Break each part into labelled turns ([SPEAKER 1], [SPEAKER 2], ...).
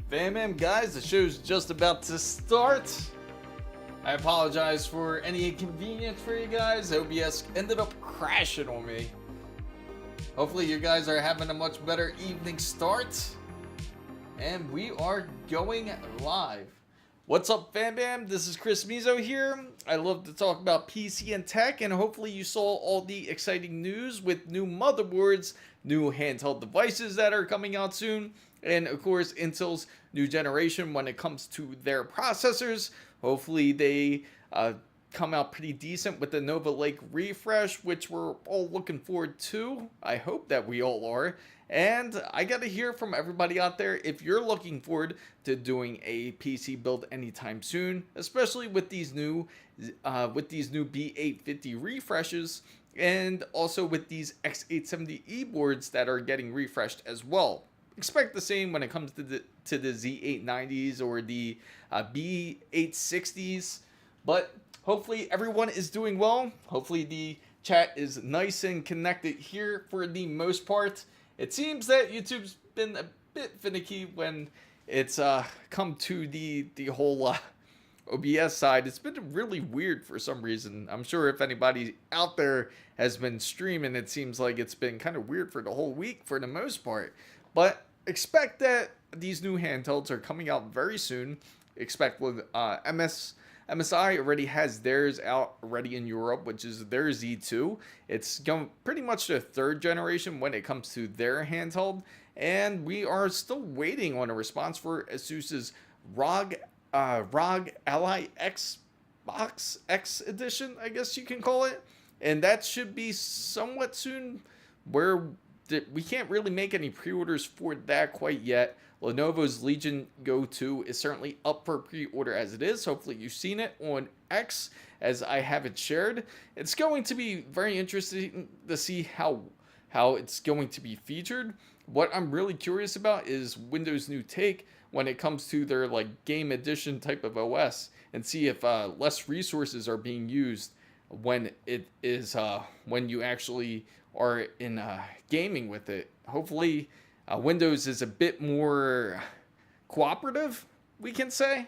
[SPEAKER 1] Bam guys, the show's just about to start. I apologize for any inconvenience for you guys. OBS ended up crashing on me. Hopefully you guys are having a much better evening start. And we are going live. What's up, Bam? This is Chris Mizo here. I love to talk about PC and tech, and hopefully you saw all the exciting news with new motherboards, new handheld devices that are coming out soon, and of course Intel's new generation when it comes to their processors. Hopefully they come out pretty decent with the Nova Lake refresh, which we're all looking forward to. I hope that we all are. And I gotta hear from everybody out there if you're looking forward to doing a PC build anytime soon, especially with these new B850 refreshes, and also with these X870E boards that are getting refreshed as well. Expect the same when it comes to the Z890s or the B860s, but hopefully everyone is doing well. Hopefully the chat is nice and connected here for the most part. It seems that YouTube's been a bit finicky when it's come to the whole OBS side. It's been really weird for some reason. I'm sure if anybody out there has been streaming, it seems like it's been kind of weird for the whole week for the most part. But expect that these new handhelds are coming out very soon. Expect with MSI already has theirs out already in Europe, which is their Z2. It's going pretty much the third generation when it comes to their handheld, and we are still waiting on a response for ASUS's ROG Ally X Box X Edition, I guess you can call it, and that should be somewhat soon. Where we can't really make any pre-orders for that quite yet. Lenovo's Legion Go 2 is certainly up for pre-order as it is. Hopefully you've seen it on X, as I have it shared. It's going to be very interesting to see how it's going to be featured. What I'm really curious about is Windows' new take when it comes to their game edition type of OS, and see if less resources are being used when it is when you actually are in gaming with it. Hopefully Windows is a bit more cooperative, we can say.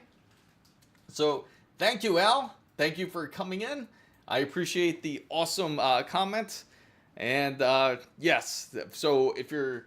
[SPEAKER 1] So thank you, Al. Thank you for coming in. I appreciate the awesome comment. And yes, so if you're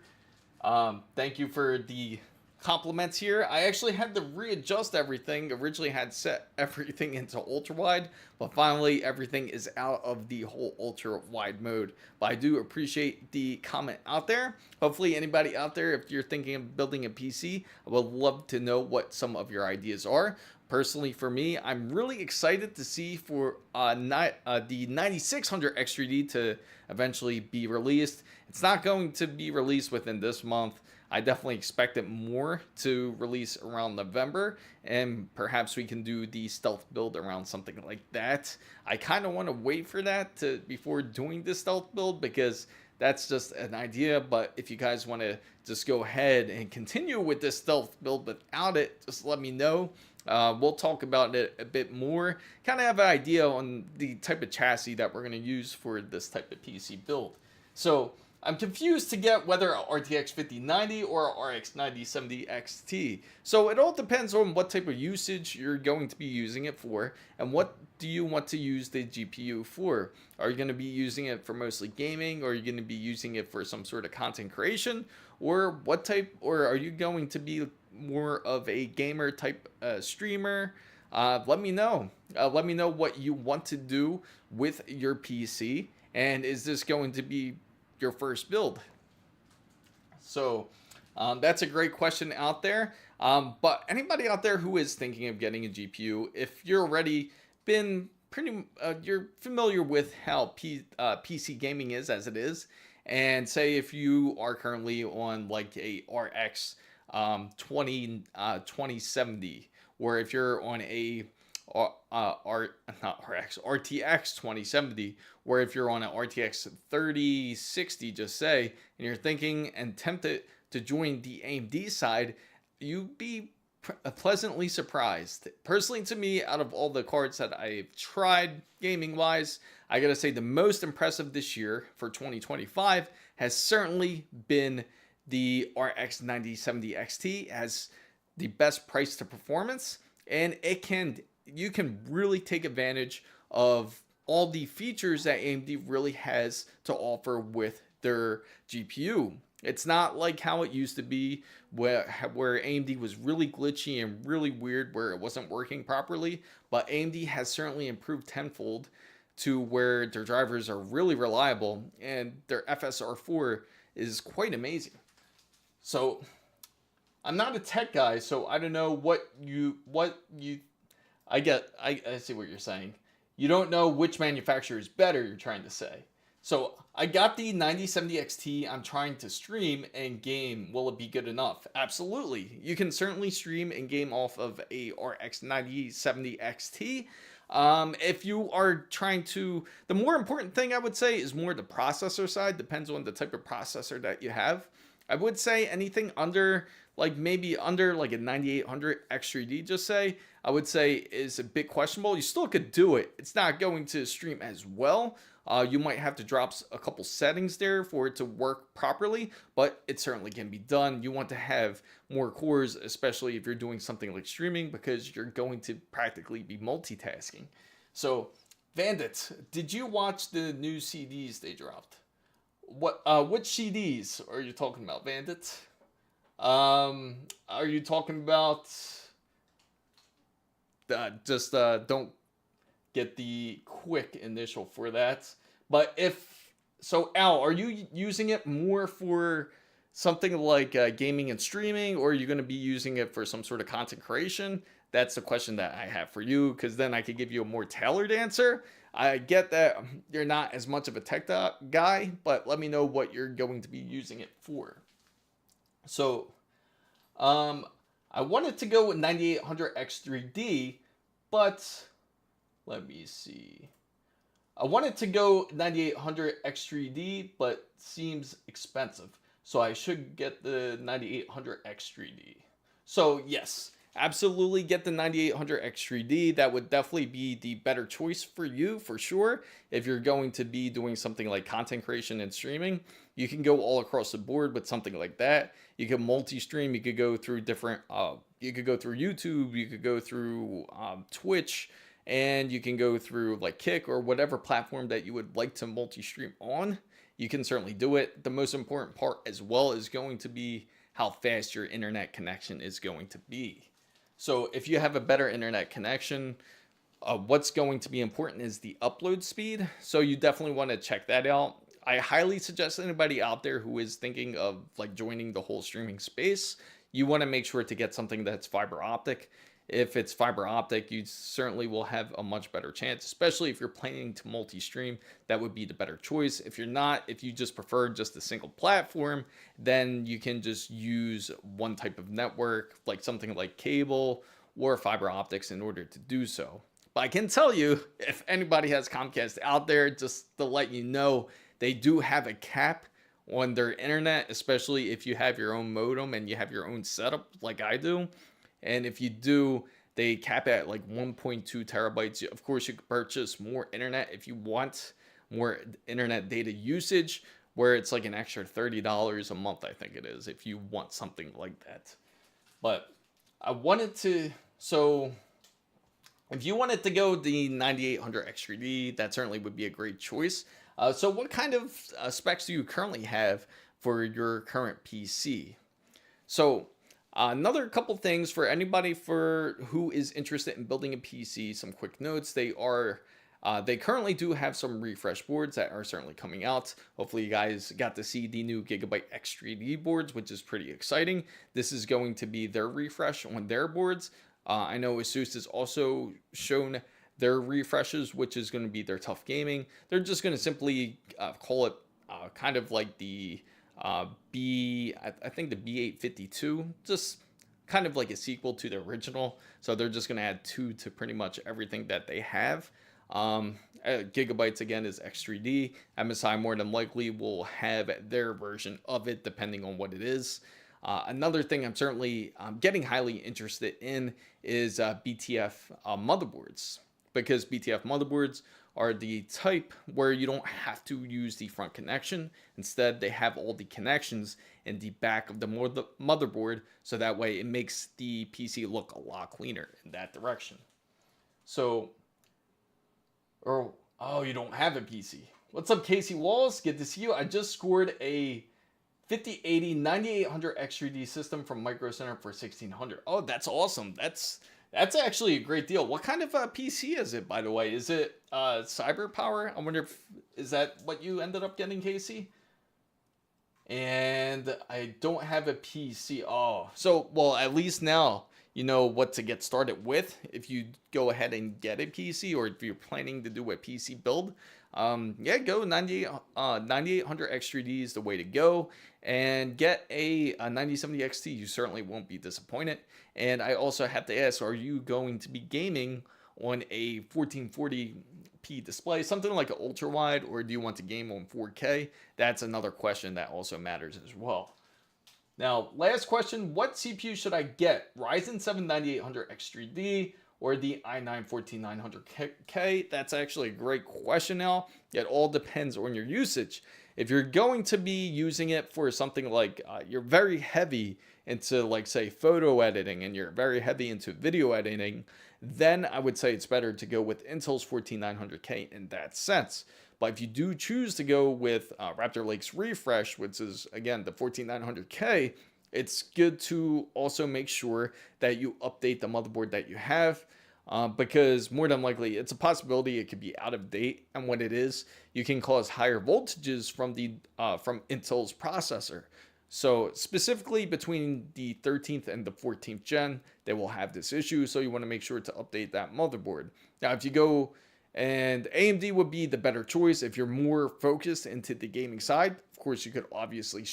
[SPEAKER 1] thank you for the compliments here. I actually had to readjust everything. Originally had set everything into ultra-wide, but finally everything is out of the whole ultra-wide mode. But I do appreciate the comment out there. Hopefully anybody out there, if you're thinking of building a PC, I would love to know what some of your ideas are. Personally, for me, I'm really excited to see for the 9600 X3D to eventually be released. It's not going to be released within this month. I definitely expect it more to release around November, and perhaps we can do the stealth build around something like that. I kind of want to wait for that before doing the stealth build, because that's just an idea. But if you guys want to just go ahead and continue with this stealth build without it, just let me know. We'll talk about it a bit more, kind of have an idea on the type of chassis that we're going to use for this type of PC build. So I'm confused to get whether RTX 5090 or RX 9070 XT. So it all depends on what type of usage you're going to be using it for, and what do you want to use the GPU for. Are you going to be using it for mostly gaming, or are you going to be using it for some sort of content creation, or what type, or are you going to be more of a gamer type streamer? Let me know. Let me know what you want to do with your PC, and is this going to be your first build? So that's a great question out there. But anybody out there who is thinking of getting a GPU, if you're already been you're familiar with how PC gaming is as it is, and say if you are currently on like a RX 2070, or if you're on a RTX 2070, or if you're on an RTX 3060, just say, and you're thinking and tempted to join the AMD side, you'd be pleasantly surprised. Personally, to me, out of all the cards that I've tried gaming wise, I gotta say the most impressive this year for 2025 has certainly been the RX 9070 XT. As the best price to performance, and you can really take advantage of all the features that AMD really has to offer with their GPU. It's not like how it used to be where AMD was really glitchy and really weird where it wasn't working properly, but AMD has certainly improved tenfold to where their drivers are really reliable and their FSR4 is quite amazing. So I'm not a tech guy, so I don't know I see what you're saying. You don't know which manufacturer is better, you're trying to say. So I got the 9070 XT. I'm trying to stream and game. Will it be good enough? Absolutely. You can certainly stream and game off of a RX 9070 XT. If you are trying to, the more important thing I would say is more the processor side. Depends on the type of processor that you have. I would say anything under, like maybe under like a 9800 X3D, just say, I would say is a bit questionable. You still could do it. It's not going to stream as well. You might have to drop a couple settings there for it to work properly, but it certainly can be done. You want to have more cores, especially if you're doing something like streaming, because you're going to practically be multitasking. So, Vandit, did you watch the new CDs they dropped? Which CDs are you talking about, Vandit? Are you talking about don't get the quick initial for that. But Al, are you using it more for something like gaming and streaming, or are you going to be using it for some sort of content creation? That's the question that I have for you, because then I could give you a more tailored answer. I get that you're not as much of a tech guy, but let me know what you're going to be using it for. So, I wanted to go with 9800 X3D, but let me see. I wanted to go 9800 X3D, but seems expensive. So I should get the 9800 X3D. So yes, absolutely get the 9800 X3D. That would definitely be the better choice for you, for sure. If you're going to be doing something like content creation and streaming, you can go all across the board with something like that. You can multi-stream. You could go through different, you could go through YouTube. You could go through Twitch. And you can go through like Kick or whatever platform that you would like to multi-stream on. You can certainly do it. The most important part as well is going to be how fast your internet connection is going to be. So if you have a better internet connection, what's going to be important is the upload speed. So you definitely want to check that out. I highly suggest anybody out there who is thinking of like joining the whole streaming space, you want to make sure to get something that's fiber optic. If it's fiber optic, you certainly will have a much better chance, especially if you're planning to multi-stream. That would be the better choice. If you're not, if you just prefer just a single platform, then you can just use one type of network, like something like cable or fiber optics in order to do so. But I can tell you, if anybody has Comcast out there, just to let you know, they do have a cap on their internet, especially if you have your own modem and you have your own setup like I do. And if you do, they cap it at like 1.2 terabytes. Of course, you can purchase more internet if you want more internet data usage, where it's like an extra $30 a month, I think it is, if you want something like that. But I wanted to, so if you wanted to go the 9800 X3D, that certainly would be a great choice. So what kind of specs do you currently have for your current PC? So another couple things for anybody who is interested in building a PC, some quick notes. They currently do have some refresh boards that are certainly coming out. Hopefully you guys got to see the new Gigabyte X3D boards, which is pretty exciting. This is going to be their refresh on their boards. I know ASUS has also shown their refreshes, which is going to be their tough gaming. They're just going to simply call it kind of like the I think the B852, just kind of like a sequel to the original. So they're just going to add 2 to pretty much everything that they have. Gigabytes again is X3D. MSI more than likely will have their version of it depending on what it is. Another thing I'm certainly getting highly interested in is BTF motherboards, because BTF motherboards are the type where you don't have to use the front connection. Instead, they have all the connections in the back of the motherboard, so that way it makes the PC look a lot cleaner in that direction. So, oh, you don't have a PC. What's up, Casey Walls? Good to see you. I just scored a 5080 9800 X3D system from Micro Center for $1,600. Oh, that's awesome. That's actually a great deal. What kind of PC is it, by the way? Is it CyberPower? I wonder if, is that what you ended up getting, Casey? And I don't have a PC. Oh, so, well, at least now you know what to get started with if you go ahead and get a PC, or if you're planning to do a PC build. Yeah, go 9800 X3D is the way to go, and get a 9070 XT. You certainly won't be disappointed. And I also have to ask, are you going to be gaming on a 1440p display, something like an ultrawide, or do you want to game on 4K? That's another question that also matters as well. Now, last question, what CPU should I get? Ryzen 7 9800 X3D or the i9 14900K? That's actually a great question now. It all depends on your usage. If you're going to be using it for something like you're very heavy into, like, say, photo editing, and you're very heavy into video editing, then I would say it's better to go with Intel's 14900K in that sense. But if you do choose to go with Raptor Lake's refresh, which is, again, the 14900K, it's good to also make sure that you update the motherboard that you have, because more than likely it's a possibility it could be out of date, and when it is, you can cause higher voltages from the from Intel's processor. So specifically between the 13th and the 14th gen, they will have this issue, so you want to make sure to update that motherboard. Now, if you go, and AMD would be the better choice if you're more focused into the gaming side. Of course, you could obviously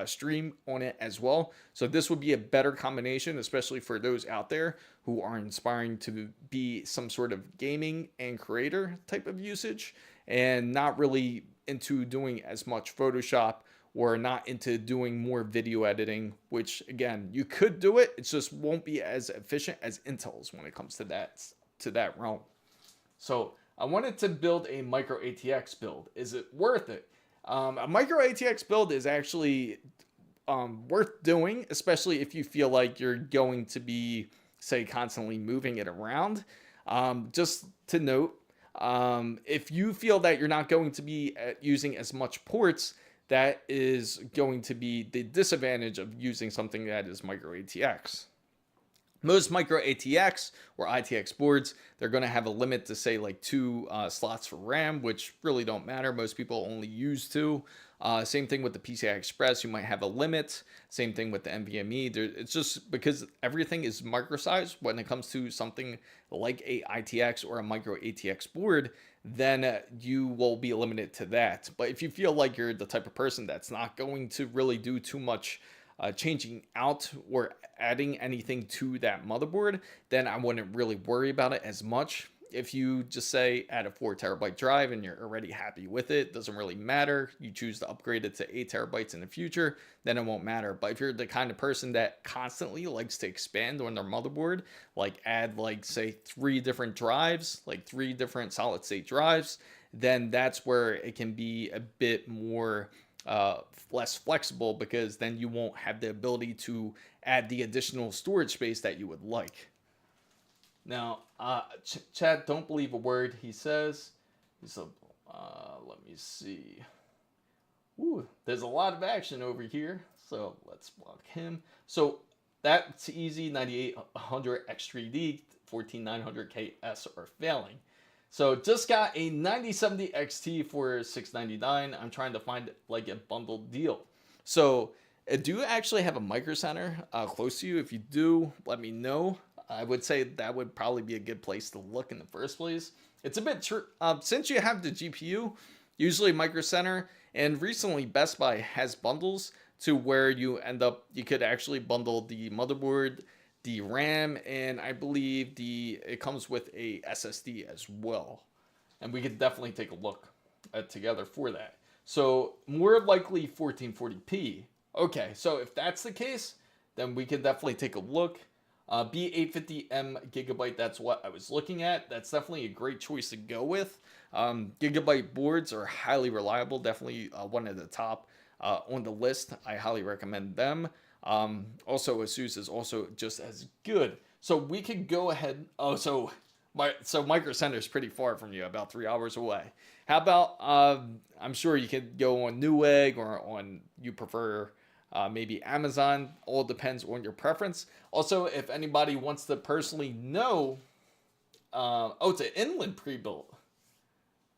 [SPEAKER 1] stream on it as well. So this would be a better combination, especially for those out there who are inspiring to be some sort of gaming and creator type of usage, and not really into doing as much Photoshop, or not into doing more video editing, which, again, you could do it. It just won't be as efficient as Intel's when it comes to that realm. So I wanted to build a micro ATX build. Is it worth it? A micro ATX build is actually worth doing, especially if you feel like you're going to be, say, constantly moving it around. Just to note, if you feel that you're not going to be using as much ports, that is going to be the disadvantage of using something that is micro ATX. Most micro ATX or ITX boards, they're going to have a limit to, say, like 2 slots for RAM, which really don't matter. Most people only use 2. Same thing with the PCI Express. You might have a limit. Same thing with the NVMe. It's just because everything is micro-sized when it comes to something like a ITX or a micro ATX board, then you will be limited to that. But if you feel like you're the type of person that's not going to really do too much changing out or adding anything to that motherboard, then I wouldn't really worry about it as much. If you just say add a 4 terabyte drive and you're already happy with it, doesn't really matter. You choose to upgrade it to 8 terabytes in the future, then it won't matter. But if you're the kind of person that constantly likes to expand on their motherboard, like add, like, say, 3 different drives, like 3 different solid state drives, then that's where it can be a bit more less flexible, because then you won't have the ability to add the additional storage space that you would like. Now, Chad, don't believe a word he says. So, let me see. Ooh, there's a lot of action over here, so let's block him. So that's easy. 9800 X3D, 14900KS are failing. So just got a 9070 XT for $699. I'm trying to find, like, a bundled deal. So do you actually have a Micro Center close to you? If you do, let me know. I would say that would probably be a good place to look in the first place. It's a bit since you have the GPU, usually Micro Center, and recently Best Buy has bundles to where you could actually bundle the motherboard, the RAM, and I believe it comes with a SSD as well. And we could definitely take a look together for that. So more likely 1440p. Okay, so if that's the case, then we can definitely take a look. B850M Gigabyte, that's what I was looking at. That's definitely a great choice to go with. Gigabyte boards are highly reliable, definitely one of the top on the list. I highly recommend them. Also, ASUS is also just as good. So we could go ahead. Oh, so Micro Center is pretty far from you, about 3 hours away. How about I'm sure you could go on Newegg or on you prefer maybe Amazon. All depends on your preference. Also, if anybody wants to personally know, oh, it's an inland pre-built.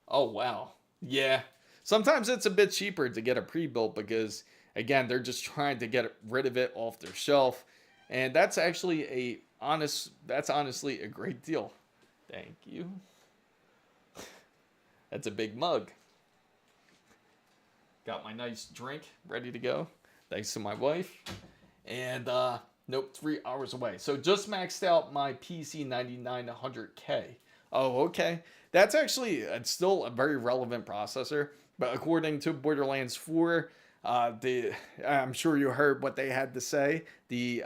[SPEAKER 1] Oh wow, yeah. Sometimes it's a bit cheaper to get a pre-built because again they're just trying to get rid of it off their shelf, and that's actually that's honestly a great deal. Thank you. That's a big mug. Got my nice drink ready to go. Thanks to my wife. And nope, 3 hours away. So just maxed out my PC 9900K. Oh, okay. That's actually, it's still a very relevant processor. But according to Borderlands 4, I'm sure you heard what they had to say. The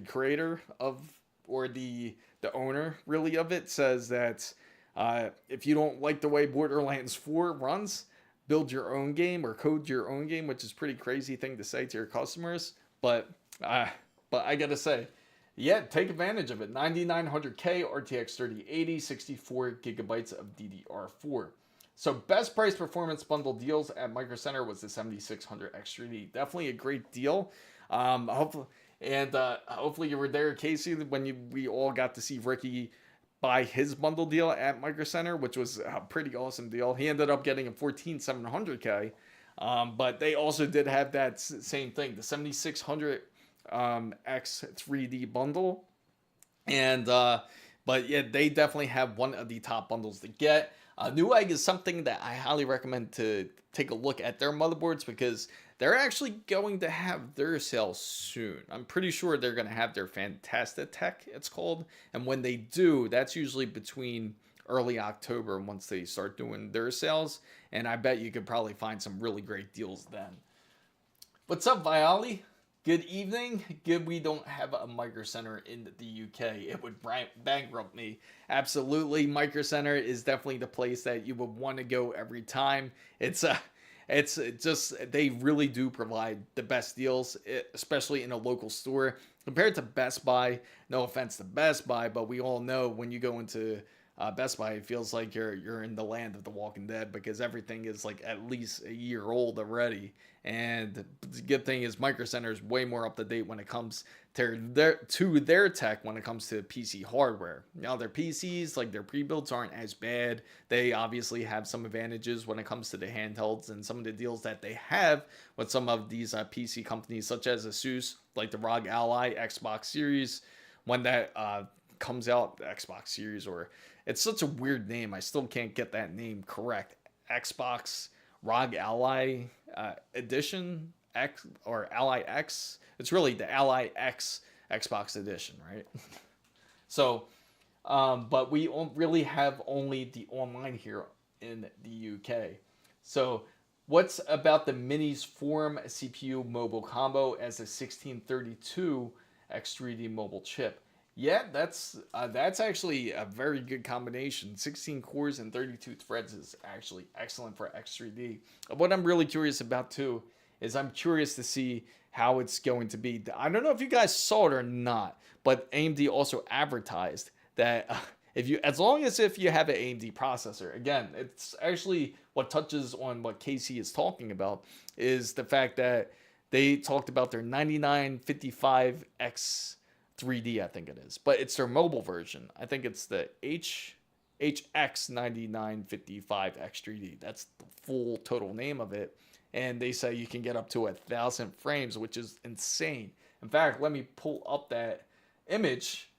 [SPEAKER 1] creator of, or the owner really of it says that if you don't like the way Borderlands 4 runs, build your own game or code your own game, which is a pretty crazy thing to say to your customers. But I gotta say, yeah, take advantage of it. 9900K RTX 3080, 64 gigabytes of DDR4. So best price performance bundle deals at Micro Center was the 7600 X3D. Definitely a great deal. Hopefully you were there, Casey, when we all got to see Ricky buy his bundle deal at Micro Center, which was a pretty awesome deal. He ended up getting a 14700K, but they also did have that same thing, the 7600 X3D bundle. And but yeah, they definitely have one of the top bundles to get. Newegg is something that I highly recommend to take a look at their motherboards because they're actually going to have their sale soon. I'm pretty sure they're going to have their Fantastic Tech, it's called. And when they do, that's usually between early October once they start doing their sales. And I bet you could probably find some really great deals then. What's up, Viali? Good evening. Good we don't have a Micro Center in the UK. It would bankrupt me. Absolutely, Micro Center is definitely the place that you would want to go every time. It's just, they really do provide the best deals, especially in a local store. Compared to Best Buy, no offense to Best Buy, but we all know when you go into Best Buy, it feels like you're in the land of the Walking Dead because everything is like at least a year old already. And the good thing is Micro Center is way more up to date when it comes to their tech when it comes to PC hardware. Now their PCs, like their pre-builds, aren't as bad. They obviously have some advantages when it comes to the handhelds and some of the deals that they have with some of these PC companies such as ASUS, like the ROG Ally Xbox Series. When that comes out, the Xbox Series, or it's such a weird name, I still can't get that name correct. Xbox ROG Ally Edition X or Ally X. It's really the Ally X Xbox Edition, right? So, but we really have only the online here in the UK. So, what's about the Minis Form CPU mobile combo as a 1632 X3D mobile chip? Yeah, that's actually a very good combination. 16 cores and 32 threads is actually excellent for X3D. What I'm really curious about too is I'm curious to see how it's going to be. I don't know if you guys saw it or not, but AMD also advertised that as long as you have an AMD processor, again, it's actually what touches on what Casey is talking about is the fact that they talked about their 9955X 3D, I think it is, but it's their mobile version. I think it's the HX9955X3D. That's the full total name of it. And they say you can get up to 1,000 frames, which is insane. In fact, let me pull up that image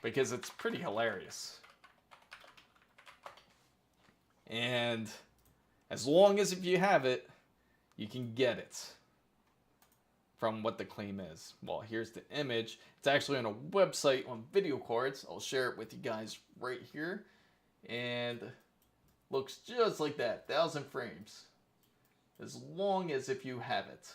[SPEAKER 1] because it's pretty hilarious. And as long as if you have it, you can get it. From what the claim is. Well, here's the image. It's actually on a website on video cards. I'll share it with you guys right here. And looks just like that. 1,000 frames. As long as if you have it.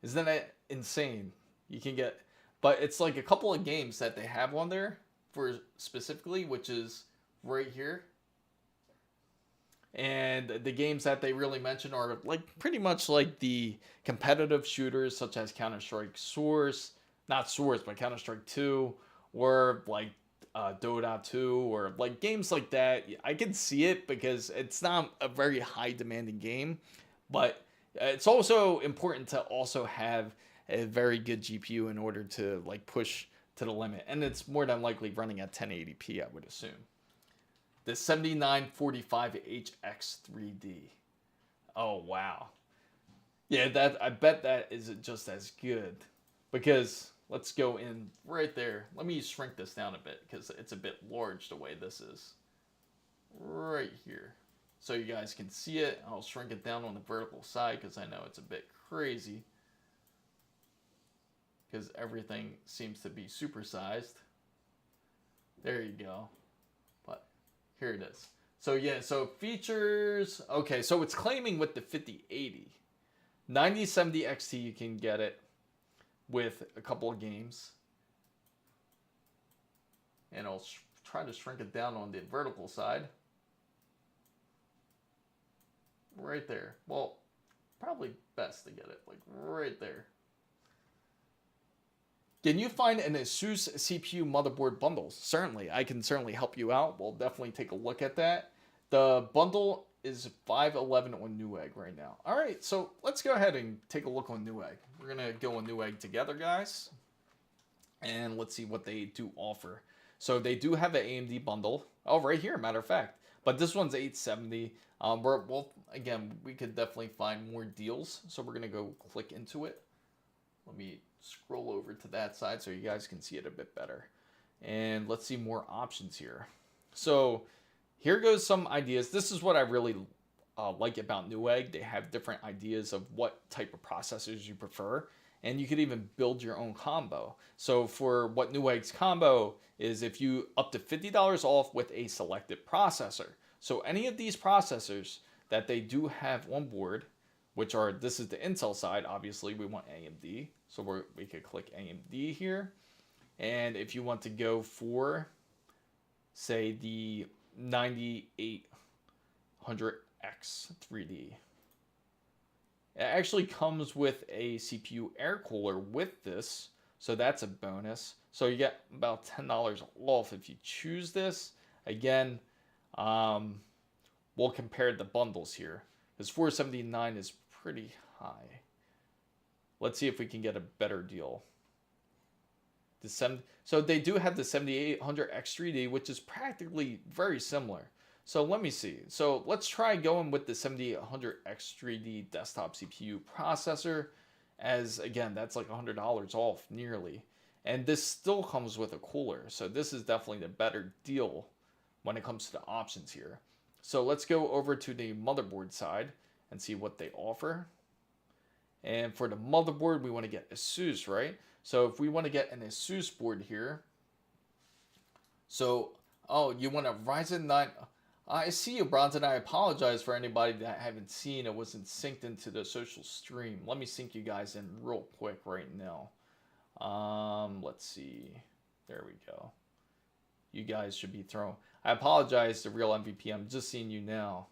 [SPEAKER 1] Isn't insane. You can get, but it's like a couple of games that they have on there for specifically, which is right here. And the games that they really mention are like pretty much like the competitive shooters such as Counter-Strike Source, not Source, but Counter-Strike 2, or like Dota 2, or like games like that. I can see it because it's not a very high demanding game, but it's also important to also have a very good GPU in order to like push to the limit. And it's more than likely running at 1080p, I would assume. The 7945HX 3D. Oh, wow. Yeah, that I bet that isn't just as good. Because let's go in right there. Let me shrink this down a bit because it's a bit large the way this is. Right here. So you guys can see it. I'll shrink it down on the vertical side because I know it's a bit crazy. Because everything seems to be supersized. There you go. Here it is. So yeah, so features, okay, so it's claiming with the 5080. 9070 XT, you can get it with a couple of games. And I'll try to shrink it down on the vertical side. Right there. Well, probably best to get it like right there. Can you find an ASUS CPU motherboard bundles? Certainly, I can certainly help you out. We'll definitely take a look at that. The bundle is $511 on Newegg right now. All right, so let's go ahead and take a look on Newegg. We're gonna go on Newegg together, guys, and let's see what they do offer. So they do have an AMD bundle. Oh, right here, matter of fact. But this one's $870. Well, again, we could definitely find more deals. So we're gonna go click into it. Let me scroll over to that side so you guys can see it a bit better. And let's see more options here. So here goes some ideas. This is what I really like about Newegg. They have different ideas of what type of processors you prefer. And you could even build your own combo. So for what Newegg's combo is, if you up to $50 off with a selected processor. So any of these processors that they do have on board, which are, this is the Intel side, obviously we want AMD. So we could click AMD here. And if you want to go for, say, the 9800X 3D. It actually comes with a CPU air cooler with this. So that's a bonus. So you get about $10 off if you choose this. Again, we'll compare the bundles here. Because $479 is pretty high. Let's see if we can get a better deal. So they do have the 7800X 3D, which is practically very similar. So let me see. So let's try going with the 7800X 3D desktop CPU processor, as again, that's like $100 off nearly. And this still comes with a cooler. So this is definitely the better deal when it comes to the options here. So let's go over to the motherboard side and see what they offer. And for the motherboard, we want to get ASUS, right? So if we want to get an ASUS board here. So, oh, you want a Ryzen 9. I see you, Bronson. I apologize for anybody that haven't seen. It wasn't synced into the social stream. Let me sync you guys in real quick right now. Let's see. There we go. You guys should be thrown. I apologize to Real MVP. I'm just seeing you now.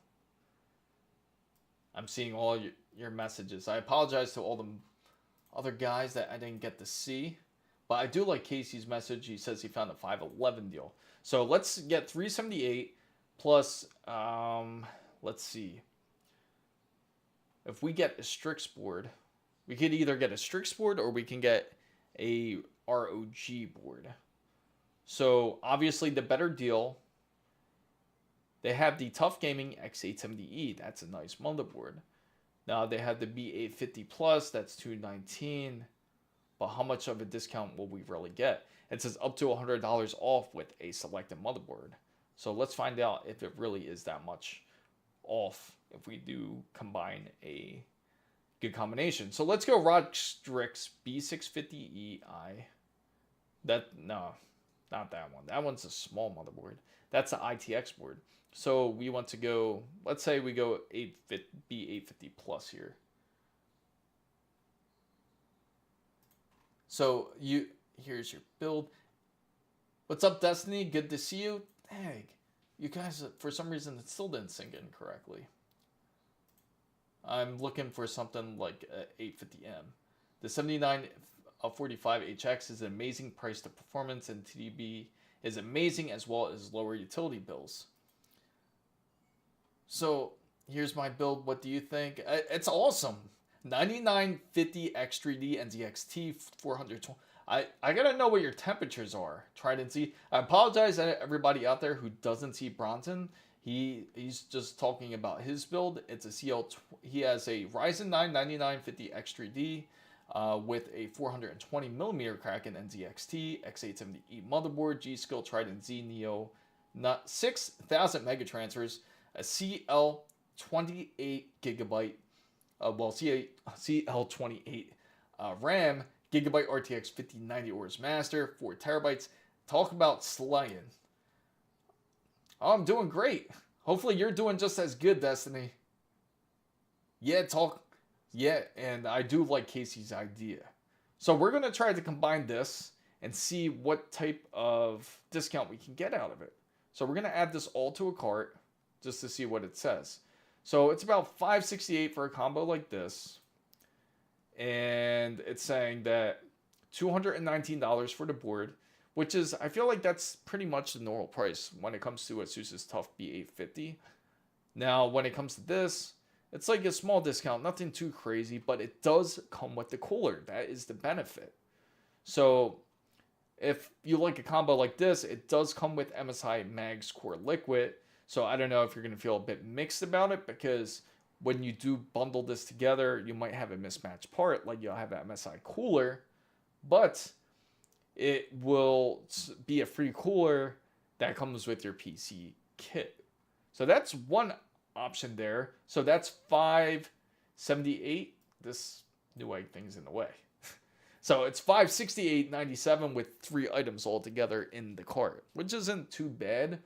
[SPEAKER 1] I'm seeing all your messages. I apologize to all the other guys that I didn't get to see. But I do like Casey's message. He says he found a 511 deal. So let's get 378 plus, let's see. If we get a Strix board, we could either get a Strix board or we can get a ROG board. So obviously the better deal, they have the Tough Gaming X870E. That's a nice motherboard. Now they have the B850 Plus. That's $219. But how much of a discount will we really get? It says up to $100 off with a selected motherboard. So let's find out if it really is that much off if we do combine a good combination. So let's go ROG Strix B650EI. No, not that one. That one's a small motherboard. That's an ITX board. So we want to go, let's say we go B850 Plus here. So here's your build. What's up, Destiny? Good to see you. Dang, you guys, for some reason, it still didn't sync in correctly. I'm looking for something like 850M. The 7945 HX is an amazing price to performance, and TDP is amazing as well as lower utility bills. So here's my build. What do you think? It's awesome. 9950 X3D NZXT 420. I gotta know what your temperatures are. Trident Z. I apologize to everybody out there who doesn't see Bronson. He's just talking about his build. It's a CL. He has a Ryzen 9 9950 X3D with a 420 millimeter Kraken NZXT X870E motherboard, G.Skill Trident Z Neo, not 6,000 mega transfers, a CL28 gigabyte, CL28 RAM, Gigabyte RTX 5090 AORUS Master, 4 terabytes. Talk about slaying. Oh, I'm doing great. Hopefully you're doing just as good, Destiny. Yeah, and I do like Casey's idea. So we're going to try to combine this and see what type of discount we can get out of it. So we're going to add this all to a cart just to see what it says. So it's about $568 for a combo like this. And it's saying that $219 for the board, which is, I feel like that's pretty much the normal price when it comes to ASUS's Tough B850. Now, when it comes to this, it's like a small discount, nothing too crazy, but it does come with the cooler. That is the benefit. So if you like a combo like this, it does come with MSI Mag's Core Liquid. So I don't know if you're going to feel a bit mixed about it, because when you do bundle this together, you might have a mismatched part, like you'll have an MSI cooler, but it will be a free cooler that comes with your PC kit. So that's one option there. So that's $578. This new egg thing's in the way. So it's $568.97 with 3 items all together in the cart, which isn't too bad.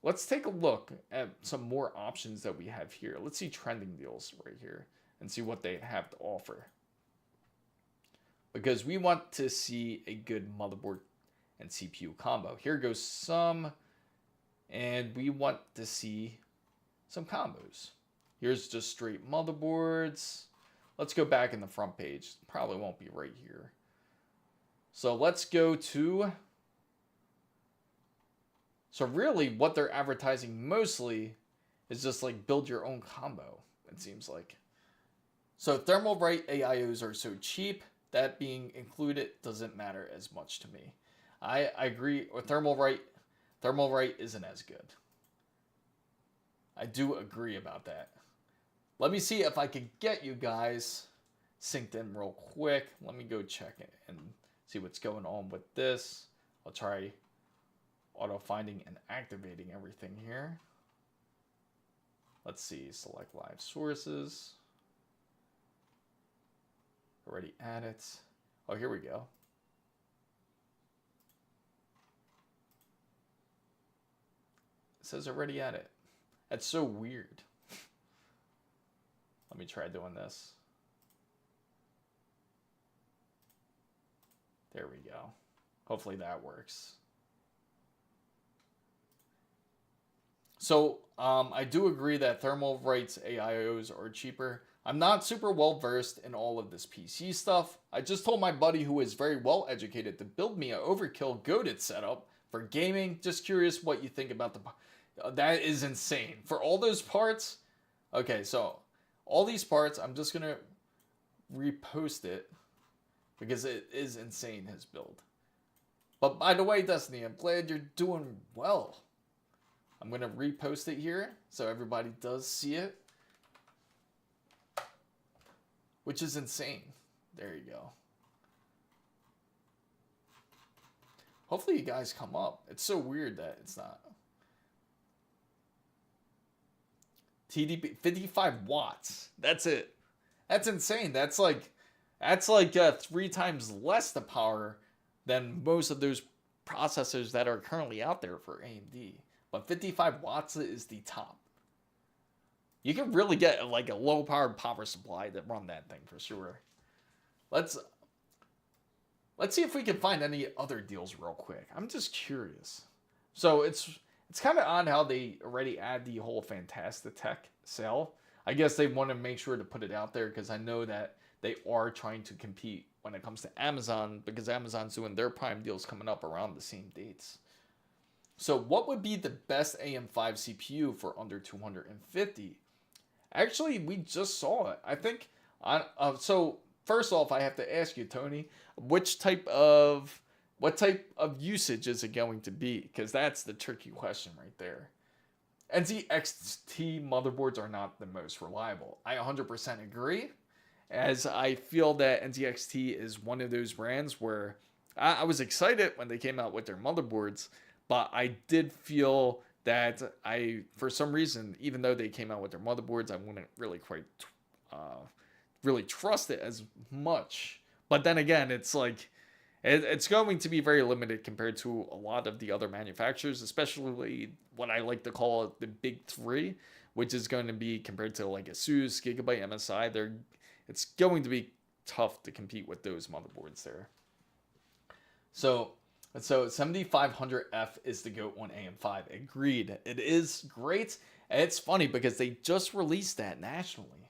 [SPEAKER 1] Let's take a look at some more options that we have here. Let's see trending deals right here and see what they have to offer, because we want to see a good motherboard and CPU combo. Here goes some, and we want to see some combos. Here's just straight motherboards. Let's go back in the front page. Probably won't be right here. So let's go to... So really what they're advertising mostly is just like build your own combo, it seems like. So Thermalright AIOs are so cheap, that being included doesn't matter as much to me. I agree with Thermalright. Thermalright isn't as good. I do agree about that. Let me see if I can get you guys synced in real quick. Let me go check it and see what's going on with this. I'll try auto finding and activating everything here. Let's see, select live sources. Already add it. Oh, here we go. It says already at it. That's so weird. Let me try doing this. There we go. Hopefully that works. So I do agree that Thermalright's AIOs are cheaper. I'm not super well versed in all of this PC stuff. I just told my buddy who is very well educated to build me an overkill goated setup for gaming. Just curious what you think about the... that is insane. For all those parts... Okay, so all these parts, I'm just going to repost it because it is insane, his build. But by the way, Destiny, I'm glad you're doing well. I'm going to repost it here so everybody does see it, which is insane. There you go. Hopefully you guys come up. It's so weird that it's not. TDP 55 watts. That's it. That's insane. That's like 3 times less the power than most of those processors that are currently out there for AMD. But 55 watts is the top. You can really get like a low-powered power supply to run that thing for sure. let's see if we can find any other deals real quick. I'm just curious. So it's kind of odd how they already add the whole Fantastic Tech sale. I guess they want to make sure to put it out there because I know that they are trying to compete when it comes to Amazon, because Amazon's doing their Prime deals coming up around the same dates. So what would be the best AM5 CPU for under 250? Actually, we just saw it. I think, so first off, I have to ask you, Tony, what type of usage is it going to be? Because that's the tricky question right there. NZXT motherboards are not the most reliable. I 100% agree, as I feel that NZXT is one of those brands where I was excited when they came out with their motherboards, but I did feel that for some reason, even though they came out with their motherboards, I wouldn't really quite really trust it as much. But then again, it's like, it's going to be very limited compared to a lot of the other manufacturers, especially what I like to call the big three, which is going to be compared to like ASUS, Gigabyte, MSI. It's going to be tough to compete with those motherboards there. So 7500F is the GOAT on AM5. Agreed. It is great. It's funny because they just released that nationally.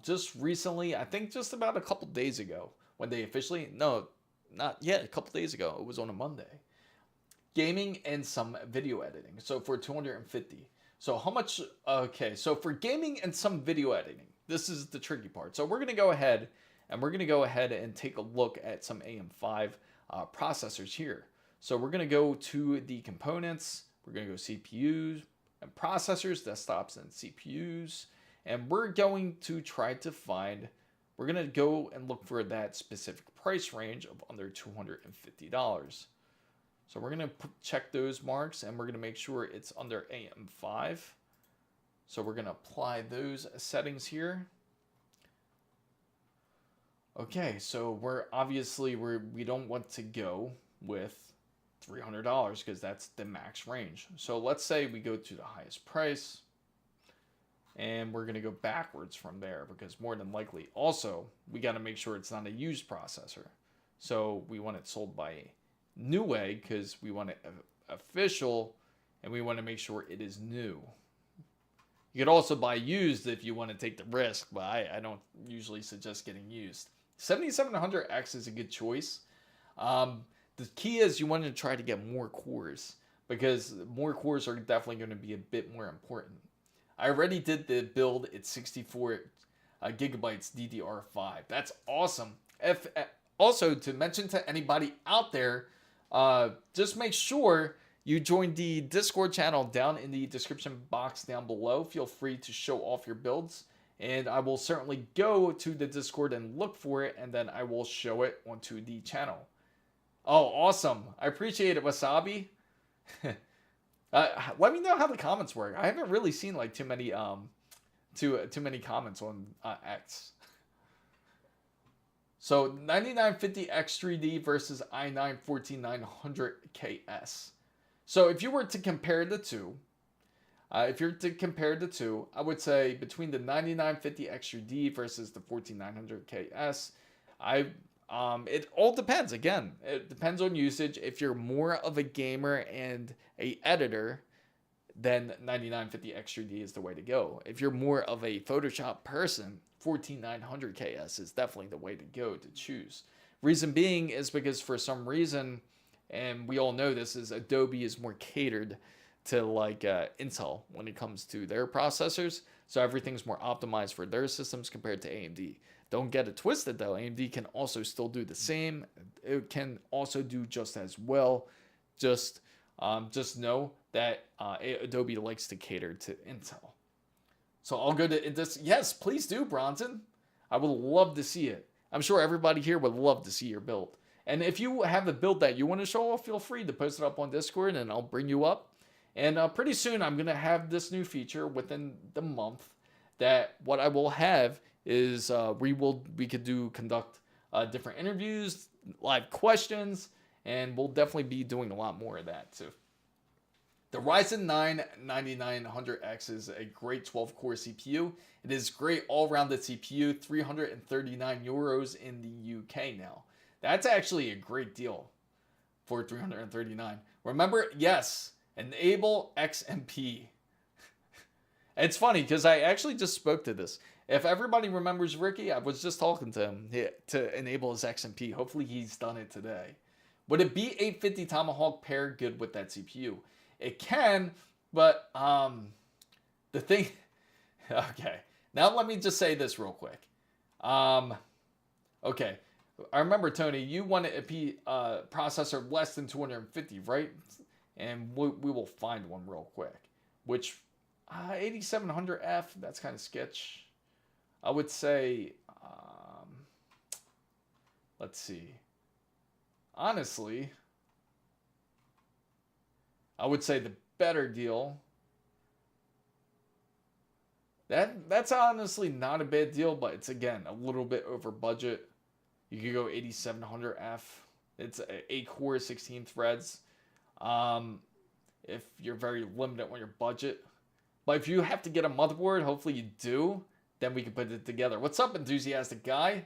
[SPEAKER 1] Just recently, I think just about a couple days ago, when they officially, no, not yet, a couple days ago, it was on a Monday. Gaming and some video editing. So for 250. So how much, okay, so for gaming and some video editing, this is the tricky part. So we're going to go ahead and take a look at some AM5 processors here. So we're going to go to the components. We're going to go CPUs and processors, desktops and CPUs. And we're going to try to find, we're going to go and look for that specific price range of under $250. So we're going to check those marks and we're going to make sure it's under AM5. So we're going to apply those settings here. Okay, so we don't want to go with $300 because that's the max range. So let's say we go to the highest price and we're going to go backwards from there, because more than likely also we got to make sure it's not a used processor. So we want it sold by Newegg because we want it official and we want to make sure it is new. You could also buy used if you want to take the risk, but I don't usually suggest getting used. 7700X is a good choice. The key is you want to try to get more cores, because more cores are definitely going to be a bit more important. I already did the build at 64 gigabytes DDR5. That's awesome. Also, to mention to anybody out there, just make sure you join the Discord channel down in the description box down below. Feel free to show off your builds, and I will certainly go to the Discord and look for it, and then I will show it onto the channel. Oh, awesome. I appreciate it, Wasabi. Let me know how the comments work. I haven't really seen like too many comments on X. So 9950X3D versus i9-14900KS. So if you were to compare the two, I would say between the 9950X3D versus the 14900KS, it all depends. Again, it depends on usage. If you're more of a gamer and a editor, then 9950X3D is the way to go. If you're more of a Photoshop person, 14900KS is definitely the way to go to choose. Reason being is because for some reason, and we all know this, is Adobe is more catered to like Intel when it comes to their processors. So everything's more optimized for their systems compared to AMD. Don't get it twisted though. AMD can also still do the same. It can also do just as well. Just know that Adobe likes to cater to Intel. So I'll go to this. Yes, please do, Bronson. I would love to see it. I'm sure everybody here would love to see your build. And if you have a build that you want to show off, feel free to post it up on Discord and I'll bring you up. And pretty soon I'm going to have this new feature within the month that what I will have is we could conduct different interviews, live questions, and we'll definitely be doing a lot more of that too. The Ryzen 9 9900X is a great 12-core CPU. It is great all-rounded CPU, €339 in the UK now. That's actually a great deal for $339. Remember, yes, enable XMP. It's funny because I actually just spoke to this. If everybody remembers Ricky, I was just talking to him to enable his XMP. Hopefully he's done it today. Would a B850 Tomahawk pair good with that CPU? It can, but the thing... Okay, now let me just say this real quick. Okay, I remember, Tony, you wanted a processor less than 250, right? And we will find one real quick. Which, 8700F, that's kind of sketch. I would say, let's see. Honestly, I would say the better deal. That's honestly not a bad deal, but it's, again, a little bit over budget. You could go 8700F. It's 8 core, 16 threads. If you're very limited on your budget. But if you have to get a motherboard, hopefully you do, then we can put it together. What's up, enthusiastic guy?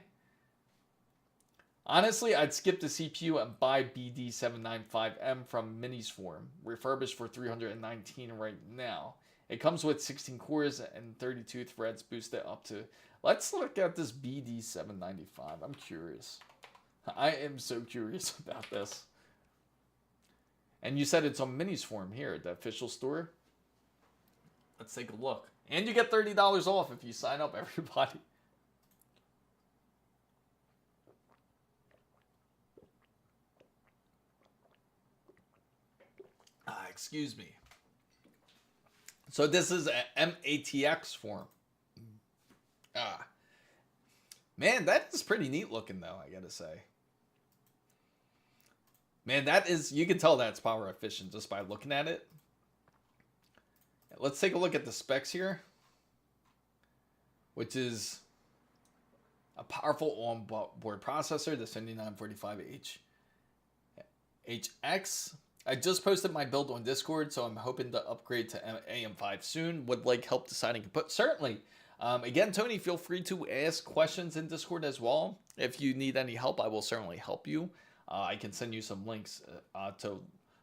[SPEAKER 1] Honestly, I'd skip the CPU and buy BD795M from Minis Forum, refurbished for $319 right now. It comes with 16 cores and 32 threads, boosted up to... Let's look at this BD795. I'm curious. I am so curious about this. And you said it's on Minis Forum here, the official store. Let's take a look. And you get $30 off if you sign up, everybody. Excuse me. So this is an MATX form. Man, that is pretty neat looking, though, I gotta say. Man, that is... You can tell that's power efficient just by looking at it. Let's take a look at the specs here. Which is a powerful on-board processor, the 7945HX. I just posted my build on Discord, so I'm hoping to upgrade to AM5 soon. Would like help deciding, but certainly. Again, Tony, feel free to ask questions in Discord as well. If you need any help, I will certainly help you. I can send you some links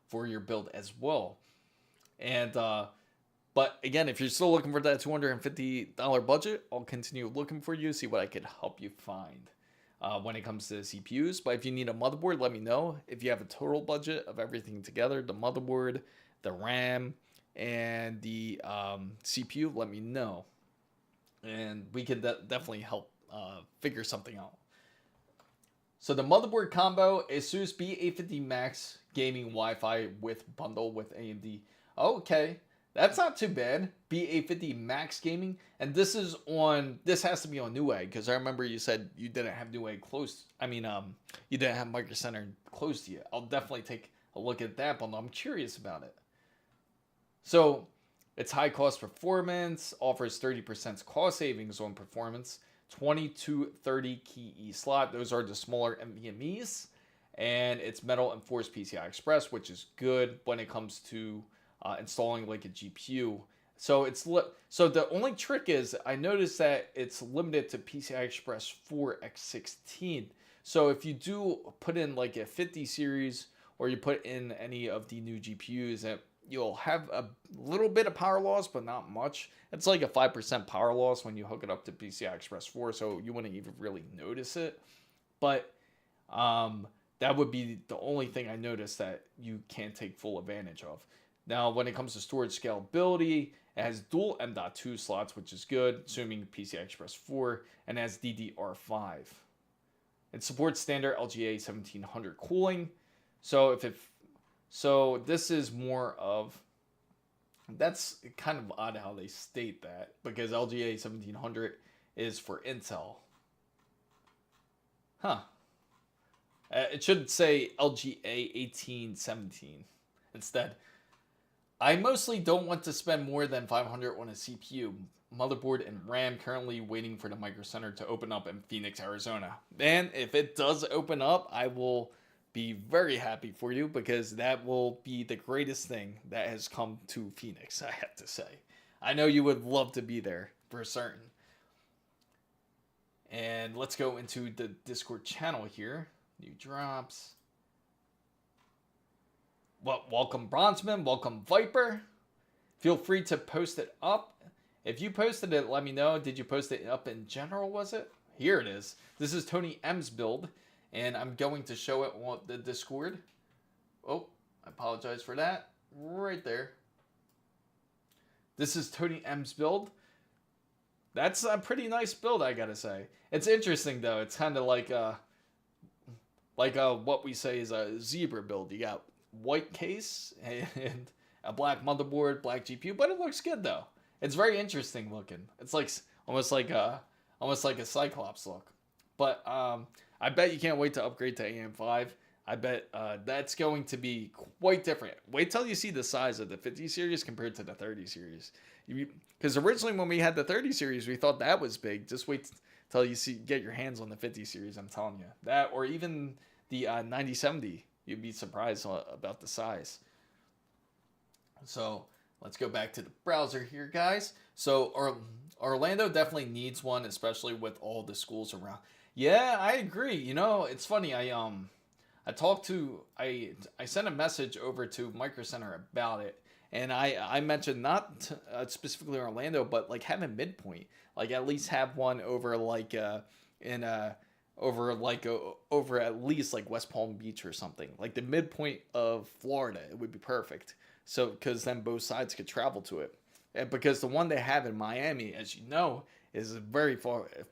[SPEAKER 1] for your build as well. And but again, if you're still looking for that $250 budget, I'll continue looking for you, see what I could help you find. When it comes to CPUs. But if you need a motherboard, let me know. If you have a total budget of everything together, the motherboard, the RAM, and the CPU, let me know. And we can definitely help figure something out. So the motherboard combo, ASUS B850 Max Gaming Wi-Fi with bundle with AMD. Okay. That's not too bad. B850 Max Gaming. And this has to be on Newegg, because I remember you said you didn't have Newegg close. You didn't have Micro Center close to you. I'll definitely take a look at that bundle. I'm curious about it. So, it's high cost performance, offers 30% cost savings on performance, 2230 key E slot. Those are the smaller NVMe's. And it's metal enforced PCI Express, which is good when it comes to installing like a GPU. So so the only trick is I noticed that it's limited to PCI Express 4x16. So if you do put in like a 50 series or you put in any of the new GPUs, you'll have a little bit of power loss, but not much. It's like a 5% power loss when you hook it up to PCI Express 4, so you wouldn't even really notice it. But that would be the only thing I noticed that you can't take full advantage of. Now, when it comes to storage scalability, it has dual M.2 slots, which is good, assuming PCI Express 4, and has DDR5. It supports standard LGA 1700 cooling. So this is more of... That's kind of odd how they state that, because LGA 1700 is for Intel. Huh. It should say LGA 1817 instead. I mostly don't want to spend more than $500 on a CPU, motherboard, and RAM. Currently waiting for the Micro Center to open up in Phoenix, Arizona. And if it does open up, I will be very happy for you, because that will be the greatest thing that has come to Phoenix, I have to say. I know you would love to be there, for certain. And let's go into the Discord channel here. New drops. Well, welcome Bronzeman, welcome Viper. Feel free to post it up. If you posted it, let me know. Did you post it up in general, was it? Here it is. This is Tony M's build, and I'm going to show it on the Discord. Oh, I apologize for that. Right there. This is Tony M's build. That's a pretty nice build, I gotta say. It's interesting, though. It's kind of like what we say is a zebra build. You got white case and a black motherboard, black GPU, but it looks good though. It's very interesting looking. It's like almost like a Cyclops look. But I bet you can't wait to upgrade to AM5. I bet that's going to be quite different. Wait till you see the size of the 50 series compared to the 30 series. Because originally when we had the 30 series, we thought that was big. Just wait till you get your hands on the 50 series. I'm telling you that, or even the 9070. You'd be surprised about the size. So let's go back to the browser here, guys. So Orlando definitely needs one, especially with all the schools around. Yeah, I agree. You know, it's funny. I sent a message over to Micro Center about it, and I mentioned not specifically Orlando, but like having Midpoint, like at least have one over like over at least like West Palm Beach or something, like the midpoint of Florida. It would be perfect. So because then both sides could travel to it, and because the one they have in Miami, as you know, is very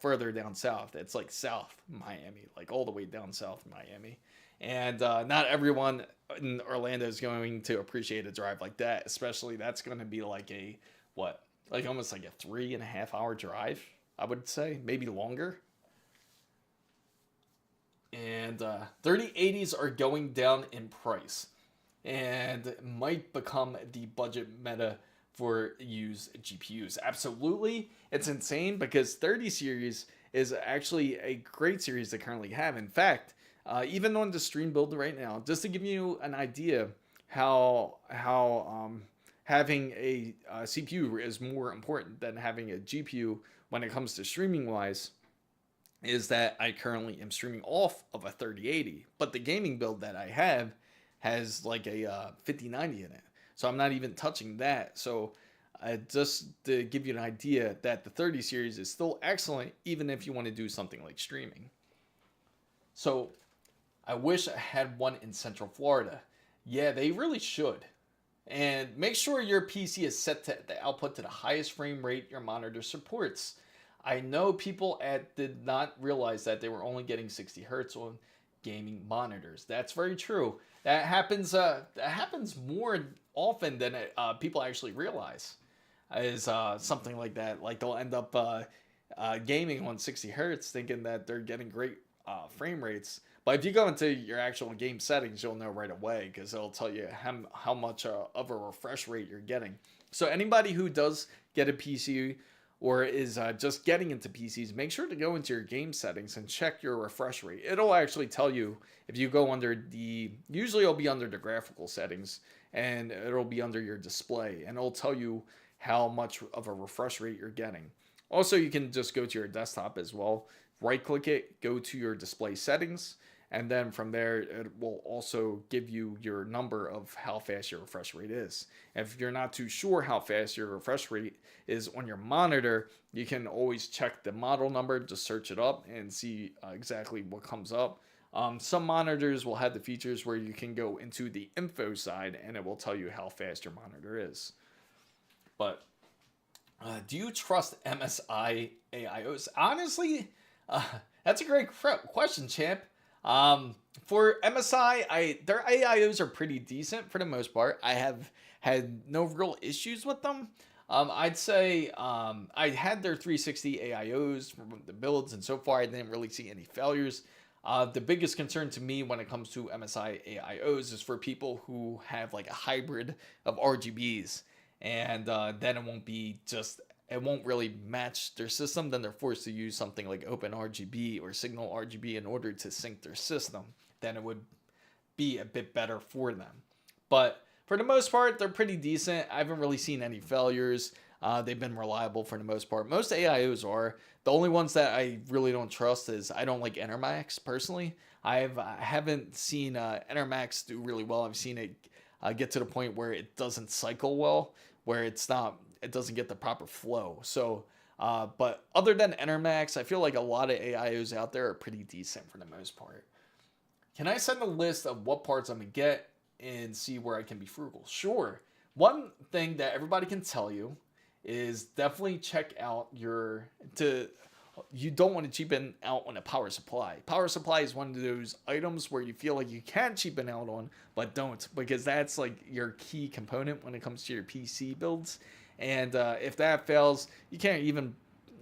[SPEAKER 1] further down south. It's like South Miami, like all the way down south Miami. And not everyone in Orlando is going to appreciate a drive like that, especially that's going to be like almost like a 3.5 hour drive, I would say, maybe longer. And 3080s are going down in price and might become the budget meta for used GPUs. Absolutely, it's insane because 30 series is actually a great series to currently have. In fact, even on the stream build right now, just to give you an idea how having a CPU is more important than having a GPU when it comes to streaming wise, is that I currently am streaming off of a 3080, but the gaming build that I have has like a 5090 in it. So I'm not even touching that. So just to give you an idea that the 30 series is still excellent, even if you want to do something like streaming. So I wish I had one in Central Florida. Yeah, they really should. And make sure your PC is set to the output to the highest frame rate your monitor supports. I know people did not realize that they were only getting 60 hertz on gaming monitors. That's very true. That happens more often than people actually realize. Is something like that. Like they'll end up gaming on 60 hertz thinking that they're getting great frame rates. But if you go into your actual game settings, you'll know right away because it'll tell you how much of a refresh rate you're getting. So anybody who does get a PC or is just getting into PCs, make sure to go into your game settings and check your refresh rate. It'll actually tell you if you go under usually it'll be under the graphical settings, and it'll be under your display, and it'll tell you how much of a refresh rate you're getting. Also, you can just go to your desktop as well, right click it, go to your display settings, and then from there it will also give you your number of how fast your refresh rate is. If you're not too sure how fast your refresh rate is on your monitor, you can always check the model number, just search it up and see exactly what comes up. Some monitors will have the features where you can go into the info side and it will tell you how fast your monitor is. But do you trust MSI AIOs? Honestly, that's a great question, champ. For MSI, their AIOs are pretty decent for the most part. I have had no real issues with them. I'd say I had their 360 AIOs from the builds, and so far I didn't really see any failures. The biggest concern to me when it comes to MSI AIOs is for people who have like a hybrid of RGBs, and then it won't really match their system. Then they're forced to use something like Open RGB or Signal RGB in order to sync their system. Then it would be a bit better for them. But for the most part, they're pretty decent. I haven't really seen any failures. They've been reliable for the most part. Most AIOs are. The only ones that I really don't trust is I don't like Enermax personally. I haven't seen Enermax do really well. I've seen it get to the point where it doesn't cycle well, where it doesn't get the proper flow. So, but other than Enermax, I feel like a lot of AIOs out there are pretty decent for the most part. Can I send a list of what parts I'm gonna get and see where I can be frugal? Sure. One thing that everybody can tell you is definitely check out you don't want to cheapen out on a power supply. Power supply is one of those items where you feel like you can cheapen out on, but don't, because that's like your key component when it comes to your PC builds. And if that fails, you can't even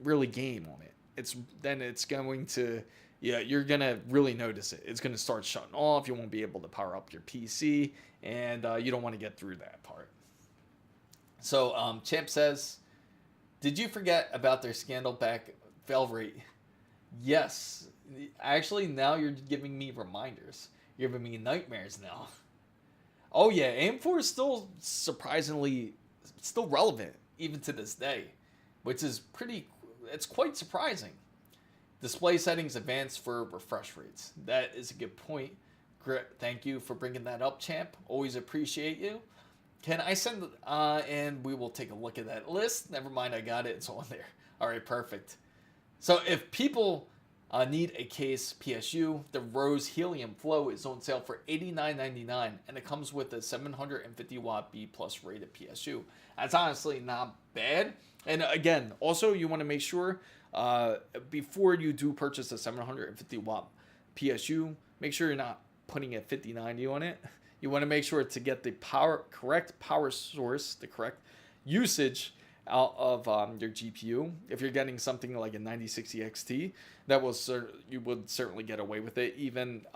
[SPEAKER 1] really game on it. Then it's going to, yeah, you're gonna really notice it. It's gonna start shutting off. You won't be able to power up your PC, and you don't want to get through that part. So Champ says, did you forget about their scandal back fail rate? Yes. Actually, now you're giving me reminders. You're giving me nightmares now. Oh yeah, AM4 is still still relevant even to this day, which is it's quite surprising. Display settings advanced for refresh rates. That is a good point. Thank you for bringing that up, Champ. Always appreciate you. Can I send, and we will take a look at that list. Never mind, I got it. It's on there. All right, perfect. So if people need a case PSU, the Rose Helium Flow is on sale for $89.99, and it comes with a 750 watt B plus rated PSU. That's honestly not bad. And again, also you want to make sure before you do purchase a 750 watt PSU, make sure you're not putting a 5090 on it. You want to make sure to get the correct power source, the correct usage out of your GPU. If you're getting something like a 9060 XT, you would certainly get away with it, even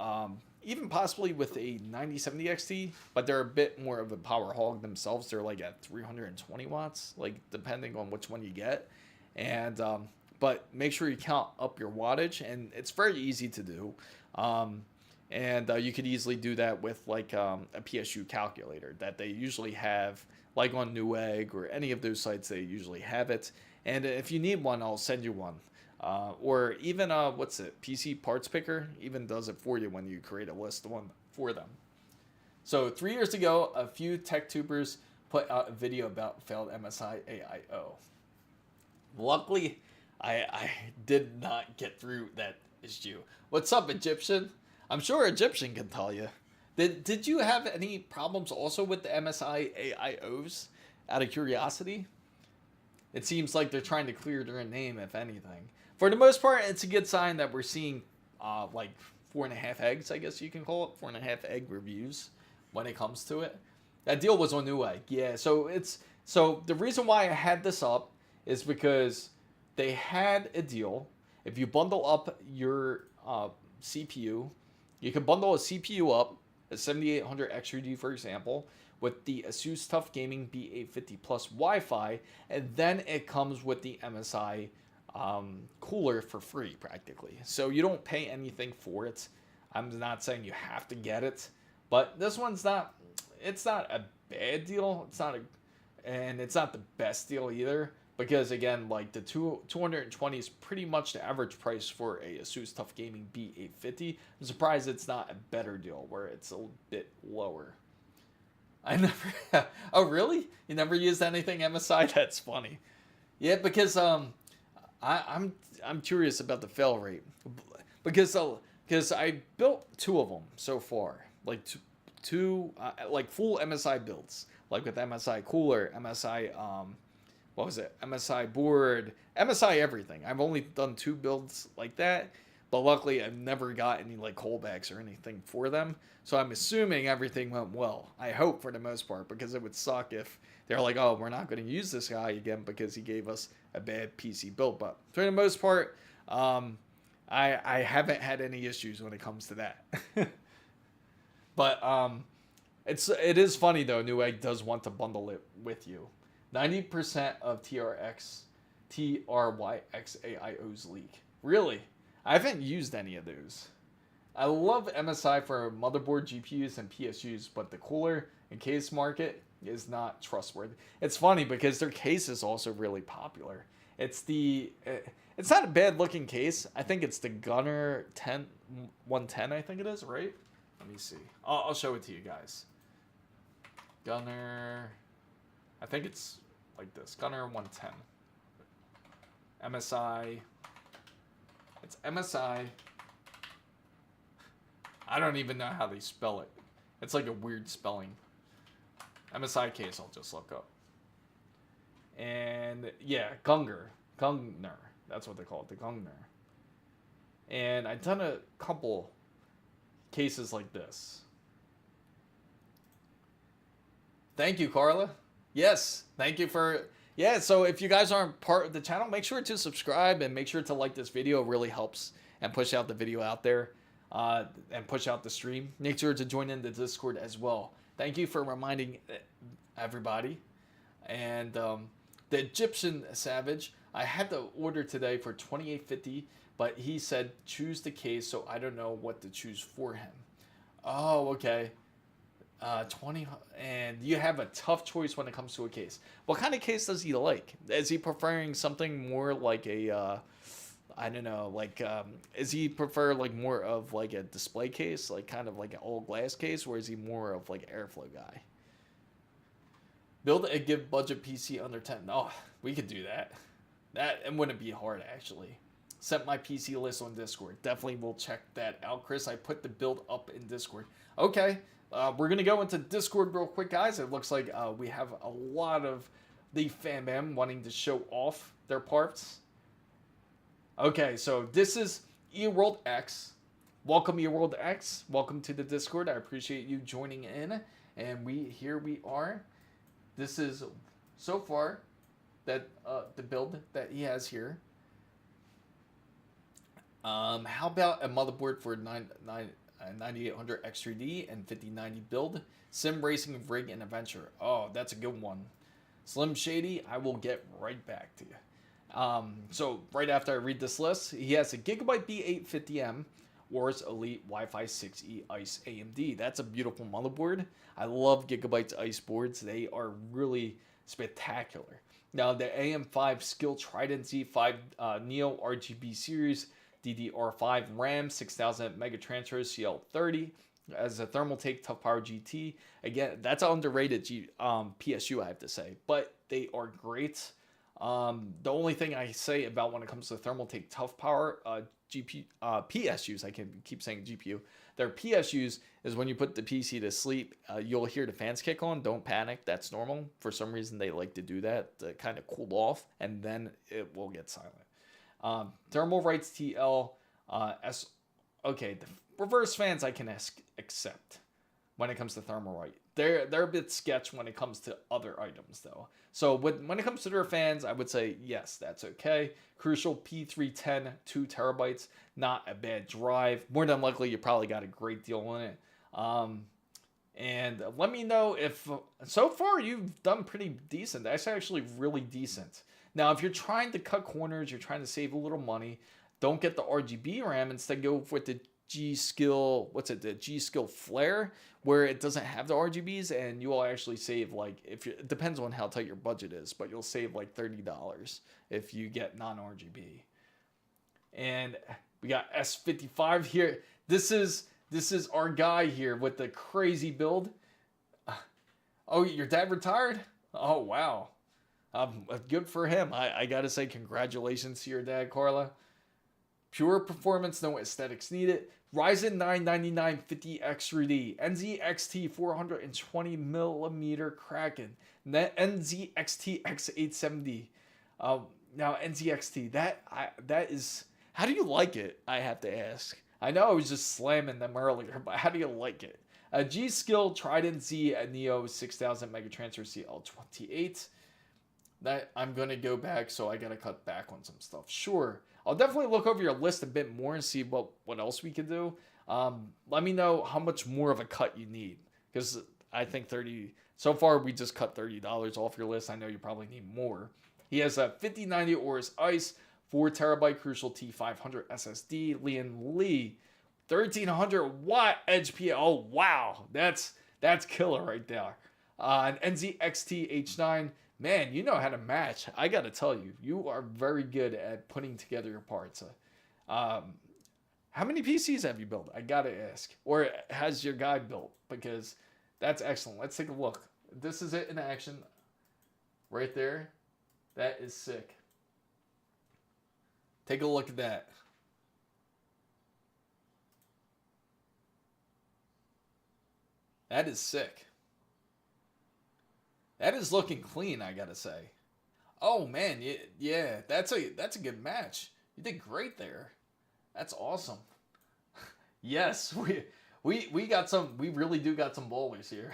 [SPEAKER 1] possibly with a 9070 XT, but they're a bit more of a power hog themselves. They're like at 320 watts, like depending on which one you get. And but make sure you count up your wattage, and it's very easy to do. And you could easily do that with like a PSU calculator that they usually have, like on Newegg or any of those sites. They usually have it. And if you need one, I'll send you one. Or even PC Parts Picker even does it for you when you create a list for them. So 3 years ago, a few tech tubers put out a video about failed MSI AIO. Luckily, I did not get through that issue. What's up, Egyptian? I'm sure Egyptian can tell you. Did you have any problems also with the MSI AIOs, out of curiosity? It seems like they're trying to clear their name, if anything. For the most part, it's a good sign that we're seeing like 4.5 eggs, I guess you can call it. 4.5 egg reviews when it comes to it. That deal was on Newegg. Yeah, so the reason why I had this up is because they had a deal. If you bundle up your CPU, you can bundle a CPU up, a 7800 XUD for example, with the ASUS TUF Gaming B850 Plus Wi-Fi, and then it comes with the MSI cooler for free practically. So you don't pay anything for it. I'm not saying you have to get it, but this one's not. It's not a bad deal. And it's not the best deal either. Because again, like the 220 is pretty much the average price for a ASUS TUF Gaming B850. I'm surprised it's not a better deal where it's a bit lower. I never. Oh really? You never used anything MSI? That's funny. Yeah, because I'm curious about the fail rate because I built 2 of them so far, like two like full MSI builds, like with MSI cooler, MSI MSI board, MSI everything. I've only done 2 builds like that, but luckily I've never got any like callbacks or anything for them. So I'm assuming everything went well. I hope for the most part, because it would suck if they're like, oh, we're not going to use this guy again because he gave us a bad PC build. But for the most part, I haven't had any issues when it comes to that. But it is funny though. Newegg does want to bundle it with you. 90% of TRYX AIOs leak. Really? I haven't used any of those. I love MSI for motherboard GPUs and PSUs, but the cooler and case market, is not trustworthy. It's funny because their case is also really popular. It's it's not a bad looking case. I think it's the Gunner 110, I think it is, right? Let me see. I'll show it to you guys. Gunner, I think it's like this. Gunner 110. MSI. It's MSI. I don't even know how they spell it. It's like a weird spelling. MSI case, I'll just look up. And yeah, Gungner. That's what they call it, the Gungner. And I've done a couple cases like this. Thank you, Carla. Yes, thank you for... Yeah, so if you guys aren't part of the channel, make sure to subscribe and make sure to like this video. It really helps and push out the video out there and push out the stream. Make sure to join in the Discord as well. Thank you for reminding everybody. And the Egyptian Savage, I had the order today for $28.50, but he said choose the case, so I don't know what to choose for him. Oh, okay. 20, and you have a tough choice when it comes to a case. What kind of case does he like? Is he preferring something more like a I don't know, like is he prefer like more of like a display case, like kind of like an all glass case, or is he more of like an airflow guy? Build a give budget PC under 10. Oh, we could do that. It wouldn't be hard actually. Set my PC list on Discord. Definitely will check that out, Chris. I put the build up in Discord. Okay. We're going to go into Discord real quick, guys. It looks like we have a lot of the fan bam wanting to show off their parts. Okay, so this is eWorld X. Welcome, eWorld X. Welcome to the Discord. I appreciate you joining in. And here we are. This is, so far, that the build that he has here. How about a motherboard for 9800 X3D and 5090 build, sim racing rig and adventure? Oh, that's a good one. Slim Shady, I will get right back to you. So right after I read this list, he has a Gigabyte B850M AORUS Elite Wi-Fi 6E ICE AMD. That's a beautiful motherboard. I love Gigabyte's ICE boards. They are really spectacular. Now the AM5 Skill Trident Z5 Neo RGB series, DDR5 RAM, 6000 mega transfer, CL30 as a Thermaltake Tough Power GT. Again, that's an underrated PSU, I have to say, but they are great. The only thing I say about when it comes to Thermaltake Tough Power PSUs, I can keep saying GPU, their PSUs is when you put the PC to sleep, you'll hear the fans kick on. Don't panic, that's normal. For some reason, they like to do that to kind of cool off, and then it will get silent. Thermal Rights TL okay, the reverse fans I can accept when it comes to Thermal Right. They're a bit sketch when it comes to other items though. So when it comes to their fans, I would say yes, that's okay. Crucial P310 2 terabytes, not a bad drive. More than likely you probably got a great deal in it. And let me know if so far you've done pretty decent. That's actually really decent. Now, if you're trying to cut corners, you're trying to save a little money, don't get the RGB RAM. Instead, go with the G.Skill, the G.Skill Flare, where it doesn't have the RGBs, and you will actually save, like, it depends on how tight your budget is, but you'll save like $30 if you get non-RGB. And we got S55 here. This is our guy here with the crazy build. Oh, your dad retired? Oh, wow. Good for him. I gotta say congratulations to your dad, Carla. Pure performance, no aesthetics needed. Ryzen 9 9950 X3D, NZXT 420mm Kraken, NZXT X870. Now NZXT, that is, how do you like it? I have to ask. I know I was just slamming them earlier, but how do you like it? G.Skill Trident Z Neo 6000 mega transfer CL28. That I'm gonna go back, so I gotta cut back on some stuff. Sure, I'll definitely look over your list a bit more and see what else we can do. Let me know how much more of a cut you need, because I think 30. So far, we just cut $30 off your list. I know you probably need more. He has a 5090 AORUS ICE, 4 terabyte Crucial T500 SSD, Lian Li, 1300 watt Edge PA. Oh wow, that's killer right there. An NZXT H9. Man, you know how to match. I gotta tell you, you are very good at putting together your parts. How many PCs have you built? I gotta ask. Or has your guy built? Because that's excellent. Let's take a look. This is it in action. Right there. That is sick. Take a look at that. That is sick. That is looking clean, I gotta say. Oh man, yeah, that's a good match. You did great there. That's awesome. Yes, we got some. We really do got some ballers here.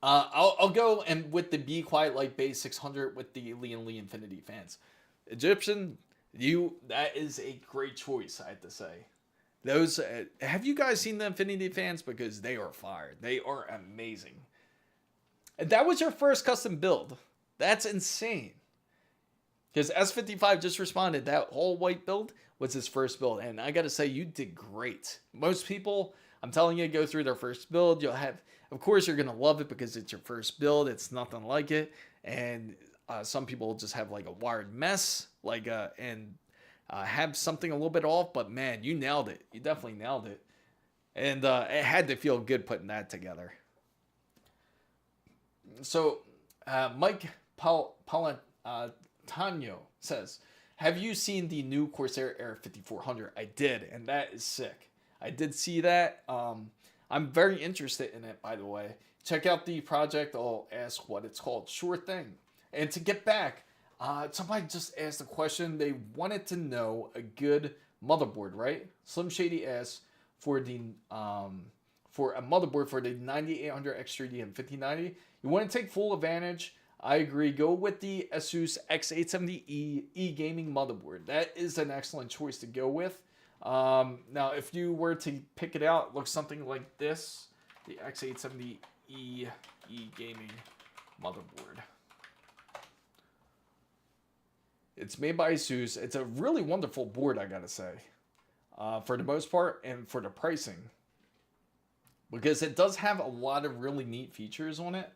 [SPEAKER 1] I'll go and with the Be Quiet Light Base 600 with the Lee Infinity fans. Egyptian, that is a great choice, I have to say. Those have you guys seen the Infinity fans? Because they are fire. They are amazing. And that was your first custom build. That's insane. Because S55 just responded that all white build was his first build, and I gotta say you did great. Most people, I'm telling you, go through their first build. You'll have, of course, you're gonna love it because it's your first build. It's nothing like it, and some people just have like a wired mess, like have something a little bit off, but man, you nailed it. You definitely nailed it. And it had to feel good putting that together. So, Mike Palantano says, have you seen the new Corsair Air 5400? I did, and that is sick. I did see that. I'm very interested in it, by the way. Check out the project. I'll ask what it's called. Sure thing. And to get back, somebody just asked a question. They wanted to know a good motherboard, right? Slim Shady asked for the for a motherboard for the 9800 X3D and 5090. You want to take full advantage? I agree. Go with the ASUS X870E e-gaming motherboard. That is an excellent choice to go with. Now, if you were to pick it out, it looks something like this: the X870E e-gaming motherboard. It's made by ASUS. It's a really wonderful board, I gotta say, for the most part, and for the pricing, because it does have a lot of really neat features on it.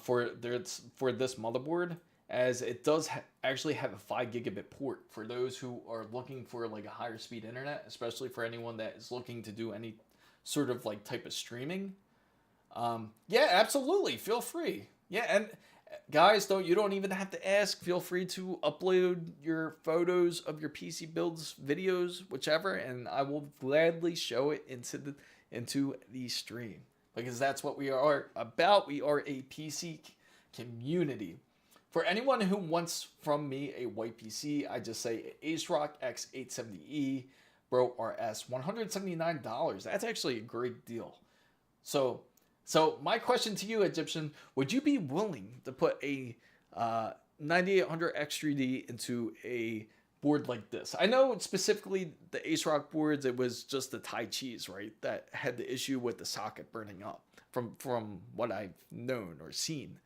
[SPEAKER 1] For this motherboard, as it does actually have a 5 gigabit port for those who are looking for like a higher speed internet, especially for anyone that is looking to do any sort of like type of streaming. Yeah, absolutely. Feel free. Yeah, and guys, you don't even have to ask. Feel free to upload your photos of your PC builds, videos, whichever, and I will gladly show it into the stream, because that's what we are about. We are a PC community. For anyone who wants from me a white PC, I just say ASRock X870E Bro RS, $179. That's actually a great deal. So my question to you, Egyptian, would you be willing to put a 9800 X3D into a board like this? I know specifically the ASRock boards, it was just the Thai cheese, right, that had the issue with the socket burning up from what I've known or seen.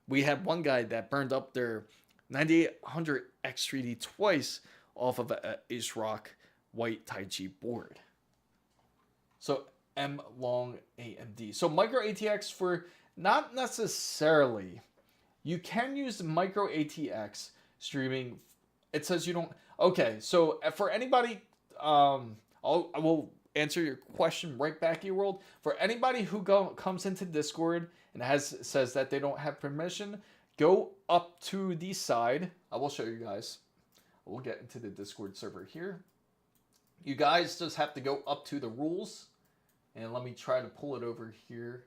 [SPEAKER 1] We had one guy that burned up their 9800 X3D twice off of a ASRock white Tai Chi board. So M long AMD. So micro ATX for not necessarily. You can use micro ATX streaming. It says you don't. Okay, so for anybody, I will answer your question right back, E-World. For anybody who comes into Discord and says that they don't have permission, go up to the side. I will show you guys. We'll get into the Discord server here. You guys just have to go up to the rules. And let me try to pull it over here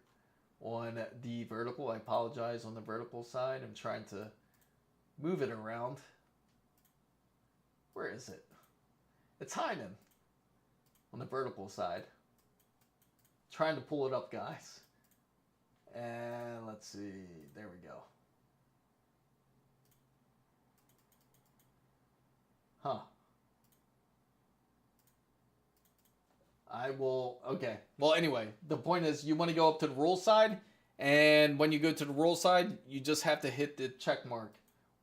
[SPEAKER 1] on the vertical. I apologize, on the vertical side. I'm trying to move it around. Where is it? It's hiding on the vertical side. Trying to pull it up, guys. And let's see. There we go. Huh. I will, okay. Well, anyway, the point is you want to go up to the rule side, and when you go to the rule side, you just have to hit the check mark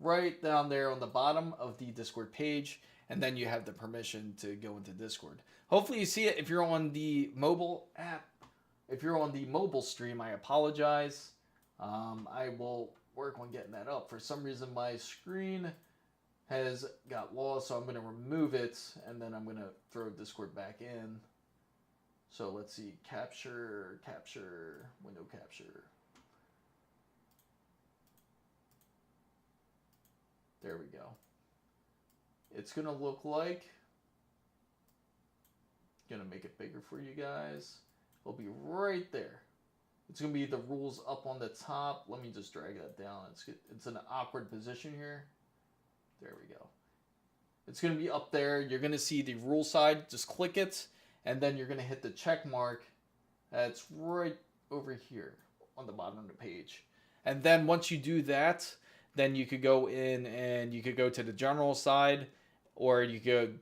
[SPEAKER 1] right down there on the bottom of the Discord page, and then you have the permission to go into Discord. Hopefully you see it if you're on the mobile app. if you're on the mobile stream, I apologize. I will work on getting that up. For some reason, my screen has got lost, so I'm going to remove it, and then I'm going to throw Discord back in. So let's see, capture, window capture. There we go. It's going to look like, going to make it bigger for you guys. It'll be right there. It's going to be the rules up on the top. Let me just drag that down. It's in an awkward position here. There we go. It's going to be up there. You're going to see the rule side. Just click it, and then you're going to hit the check mark. That's right over here on the bottom of the page. And then once you do that, then you could go in and you could go to the general side, or you could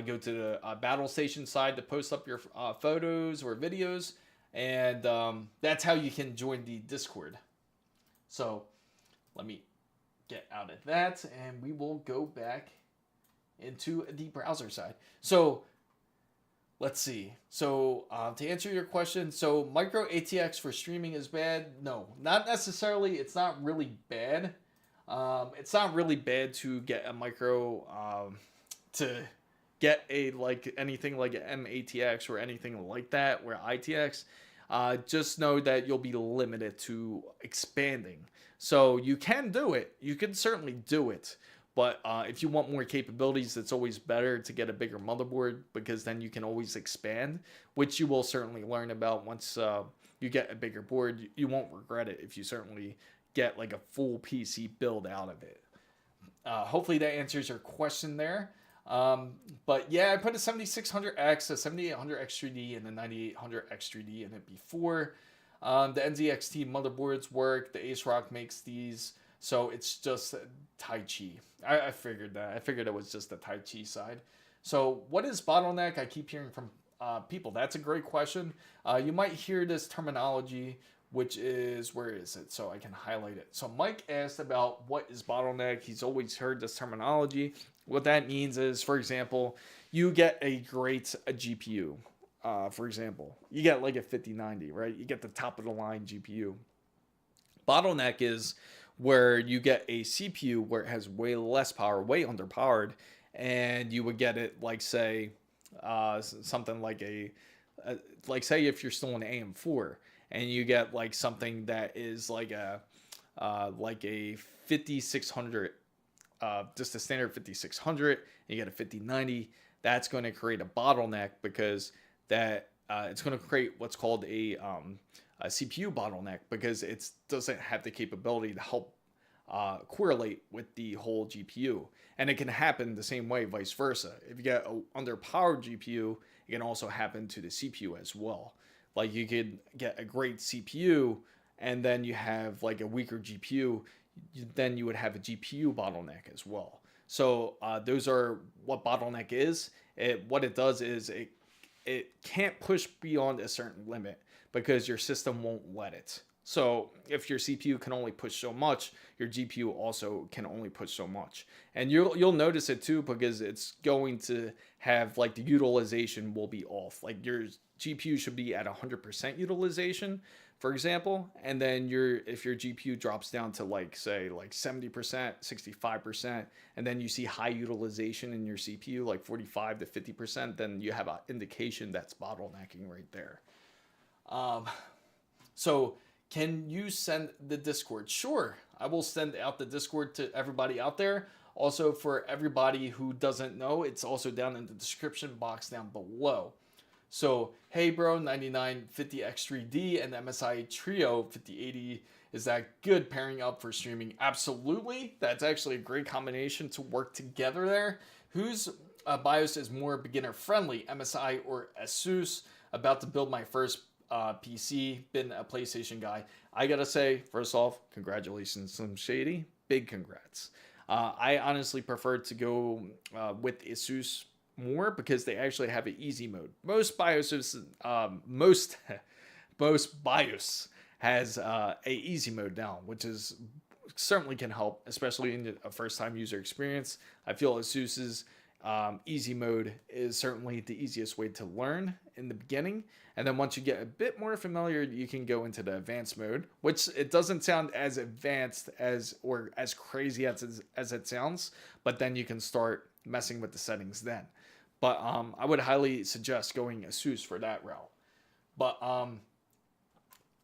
[SPEAKER 1] go to the battle station side to post up your photos or videos. And that's how you can join the Discord. So let me get out of that, and we will go back into the browser side. So let's see. So to answer your question, so micro ATX for streaming is bad? No, not necessarily. It's not really bad. It's not really bad to get a micro, to get a anything like an MATX or anything like that, where ITX. Just know that you'll be limited to expanding. So you can do it. You can certainly do it. But if you want more capabilities, it's always better to get a bigger motherboard, because then you can always expand, which you will certainly learn about once you get a bigger board. You won't regret it if you certainly get like a full PC build out of it. Hopefully that answers your question there. But yeah, I put a 7600X, a 7800X3D, and a 9800X3D in it before. The NZXT motherboards work. The ASRock makes these. So it's just Tai Chi. I figured that. I figured it was just the Tai Chi side. So what is bottleneck? I keep hearing from people. That's a great question. You might hear this terminology, which is, where is it? So I can highlight it. So Mike asked about what is bottleneck. He's always heard this terminology. What that means is, for example, you get a great GPU. For example, you get like a 5090, right? You get the top of the line GPU. Bottleneck is where you get a CPU where it has way less power, way underpowered, and you would get it like, say, something like like say if you're still an AM4, and you get like something that is like a 5600, just a standard 5600, and you get a 5090. That's going to create a bottleneck, because that it's going to create what's called a CPU bottleneck, because it doesn't have the capability to help correlate with the whole GPU. And it can happen the same way, vice versa. If you get an underpowered GPU, it can also happen to the CPU as well. Like you could get a great CPU, and then you have like a weaker GPU, then you would have a GPU bottleneck as well. So those are what bottleneck is. What it does is it can't push beyond a certain limit, because your system won't let it. So if your CPU can only push so much, your GPU also can only push so much. And you'll notice it too, because it's going to have like the utilization will be off. Like your GPU should be at 100% utilization, for example, and then if your GPU drops down to like, say, like 70%, 65%, and then you see high utilization in your CPU, like 45 to 50%, then you have an indication that's bottlenecking right there. So can you send the Discord? Sure, I will send out the Discord to everybody out there. Also, for everybody who doesn't know, it's also down in the description box down below. So, hey bro, 9950X3D and MSI Trio 5080, is that good pairing up for streaming? Absolutely. That's actually a great combination to work together there. Whose BIOS is more beginner friendly, MSI or ASUS? About to build my first PC, been a PlayStation guy. I gotta say, first off, congratulations, Slim Shady. Big congrats. I honestly prefer to go with ASUS more, because they actually have an easy mode. Most BIOSes, most BIOS has a easy mode now, which is certainly can help, especially in a first time user experience. I feel ASUS's easy mode is certainly the easiest way to learn in the beginning. And then once you get a bit more familiar, you can go into the advanced mode, which it doesn't sound as advanced as or as crazy as it sounds, but then you can start messing with the settings then. But I would highly suggest going ASUS for that route. But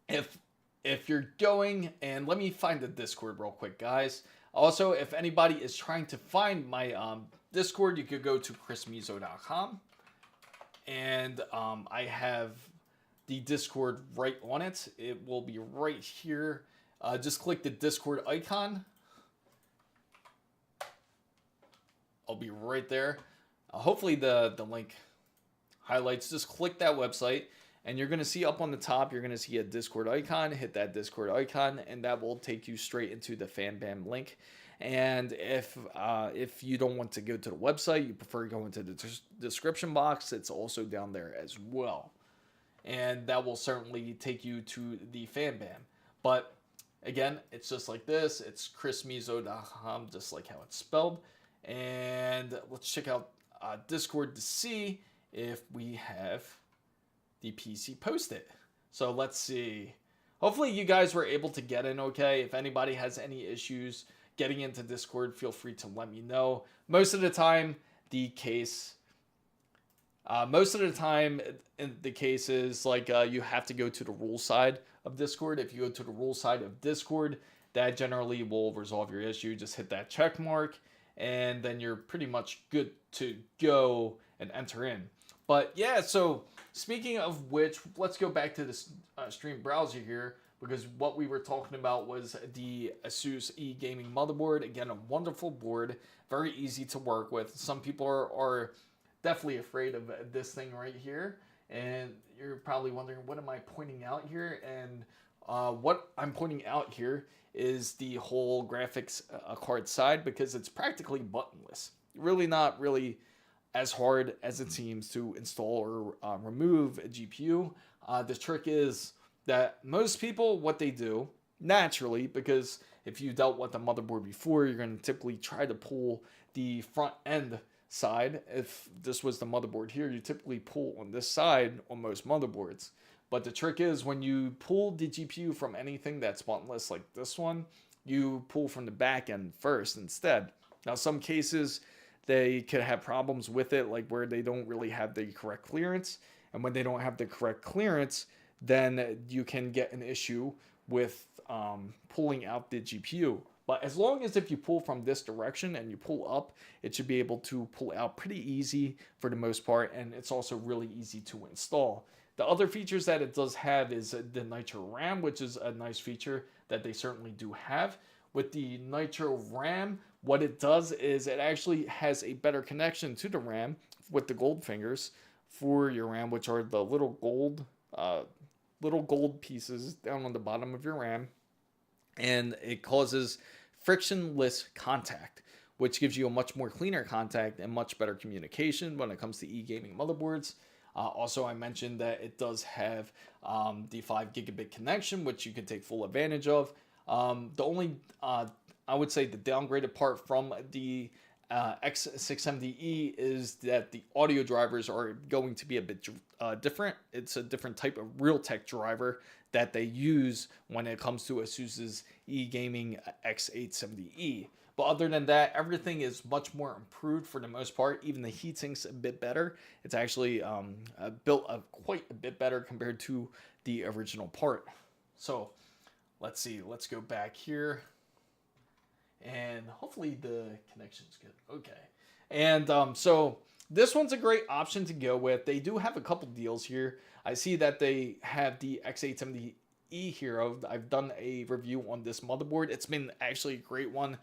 [SPEAKER 1] if you're going, and let me find the Discord real quick, guys. Also, if anybody is trying to find my Discord, you could go to chrismizo.com, and I have the Discord right on it. It will be right here. Just click the Discord icon. I'll be right there. Hopefully the link highlights. Just click that website, and you're going to see up on the top, you're going to see a Discord icon. Hit that Discord icon, and that will take you straight into the FanBam link. And if you don't want to go to the website, you prefer going to the description box, it's also down there as well. And that will certainly take you to the FanBam. But again, it's just like this. It's chrismizo.com, just like how it's spelled. And let's check out Discord to see if we have the PC posted. So let's see. Hopefully you guys were able to get in okay. If anybody has any issues getting into Discord, feel free to let me know. Most of the time in the case is like you have to go to the rules side of Discord. If you go to the rules side of Discord, that generally will resolve your issue. Just hit that check mark, and then you're pretty much good to go and enter in. But yeah, so speaking of which, let's go back to this stream browser here, because what we were talking about was the ASUS gaming motherboard. Again, a wonderful board, very easy to work with. Some people are definitely afraid of this thing right here, and you're probably wondering, what am I pointing out here? And what I'm pointing out here is the whole graphics card side, because it's practically buttonless. Really not really as hard as it seems to install or remove a GPU. The trick is that most people, what they do naturally, because if you dealt with the motherboard before, you're going to typically try to pull the front end side. If this was the motherboard here, you typically pull on this side on most motherboards. But the trick is, when you pull the GPU from anything that's buttonless like this one, you pull from the back end first instead. Now, some cases they could have problems with it, like where they don't really have the correct clearance. And when they don't have the correct clearance, then you can get an issue with pulling out the GPU. But as long as if you pull from this direction and you pull up, it should be able to pull out pretty easy for the most part. And it's also really easy to install. The other features that it does have is the Nitro RAM, which is a nice feature that they certainly do have. With the Nitro RAM, what it does is it actually has a better connection to the RAM with the gold fingers for your RAM, which are the little gold pieces down on the bottom of your RAM. And it causes frictionless contact, which gives you a much more cleaner contact and much better communication when it comes to e-gaming motherboards. Also, I mentioned that it does have the 5 gigabit connection, which you can take full advantage of. The only, I would say, the downgraded part from the X670E is that the audio drivers are going to be a bit different. It's a different type of Realtek driver that they use when it comes to ASUS's e-gaming X870E. But other than that, everything is much more improved for the most part. Even the heatsink's a bit better. It's actually built quite a bit better compared to the original part. So let's see. Let's go back here. And hopefully the connection's good. Okay. And so this one's a great option to go with. They do have a couple deals here. I see that they have the X870E here. I've done a review on this motherboard. It's been actually a great one.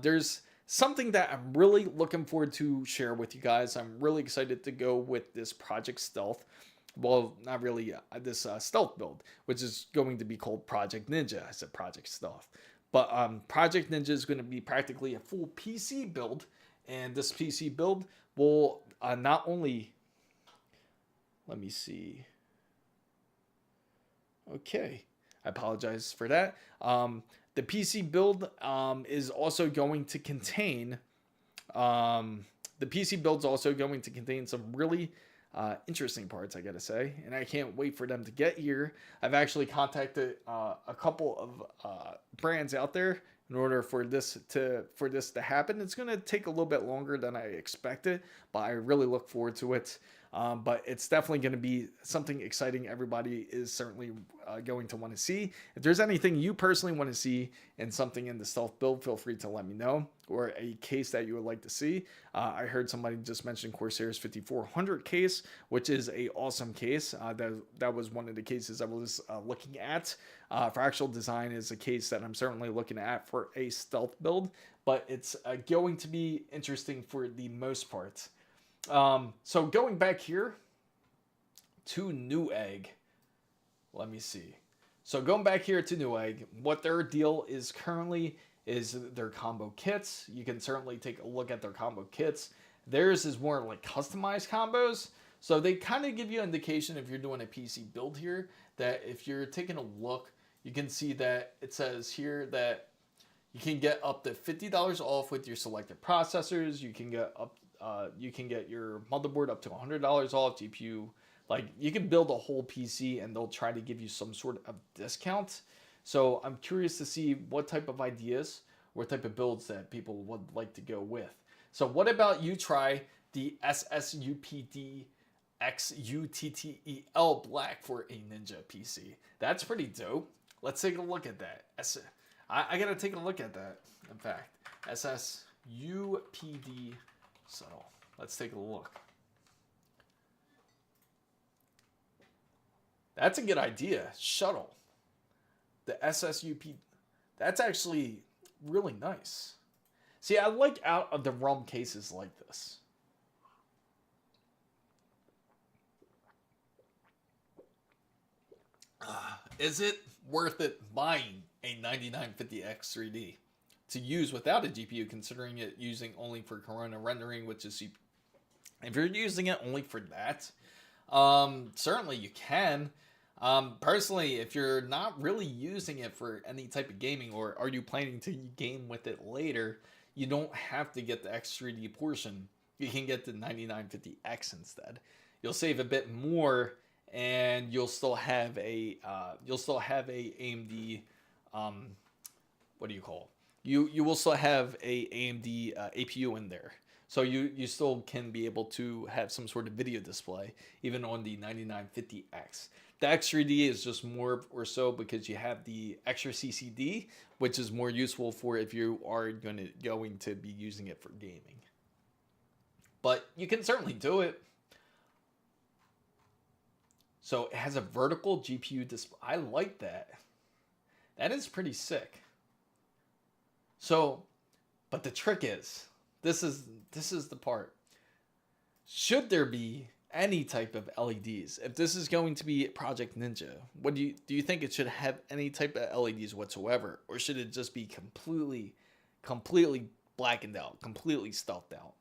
[SPEAKER 1] There's something that I'm really looking forward to share with you guys. I'm really excited to go with this Project Stealth. Well, not really this stealth build, which is going to be called Project Ninja. I said Project Stealth. But Project Ninja is going to be practically a full PC build. And this PC build will not only... Let me see. Okay. I apologize for that. The PC build is also going to contain the the PC build's also going to contain some really interesting parts, I gotta say, and I can't wait for them to get here. I've actually contacted a couple of brands out there in order for this to happen. It's gonna take a little bit longer than I expected, but I really look forward to it. But it's definitely going to be something exciting. Everybody is certainly going to want to see. If there's anything you personally want to see in something in the stealth build, feel free to let me know, or a case that you would like to see. I heard somebody just mention Corsair's 5400 case, which is a awesome case. That was one of the cases I was looking at. For actual design is a case that I'm certainly looking at for a stealth build, but it's going to be interesting for the most part. So going back here to Newegg, let me see. So going back here to Newegg, what their deal is currently is their combo kits. You can certainly take a look at their combo kits. Theirs is more like customized combos. So they kind of give you an indication if you're doing a PC build here, that if you're taking a look, you can see that it says here that you can get up to $50 off with your selected processors. You can get your motherboard up to $100 off, GPU. Like, you can build a whole PC and they'll try to give you some sort of discount. So I'm curious to see what type of ideas, what type of builds that people would like to go with. So what about you try the SSUPD XUTTEL Black for a Ninja PC? That's pretty dope. Let's take a look at that. I gotta take a look at that, in fact. SSUPD. So let's take a look. That's a good idea. Shuttle. The SSUP. That's actually really nice. See, I like out of the realm cases like this. Is it worth it buying a 9950X 3D to use without a GPU, considering it using only for Corona rendering, which is if you're using it only for that, certainly you can. Personally, if you're not really using it for any type of gaming, or are you planning to game with it later, you don't have to get the X3D portion. You can get the 9950X instead. You'll save a bit more, and you'll still have a AMD what do you call it? You will still have a AMD APU in there. So you still can be able to have some sort of video display even on the 9950X. The X3D is just more or so because you have the extra CCD, which is more useful for if you are going to be using it for gaming. But you can certainly do it. So it has a vertical GPU display. I like that. That is pretty sick. So, but the trick is, this is the part. Should there be any type of LEDs? If this is going to be Project Ninja, what do you think it should have any type of LEDs whatsoever? Or should it just be completely blackened out, completely stealthed out?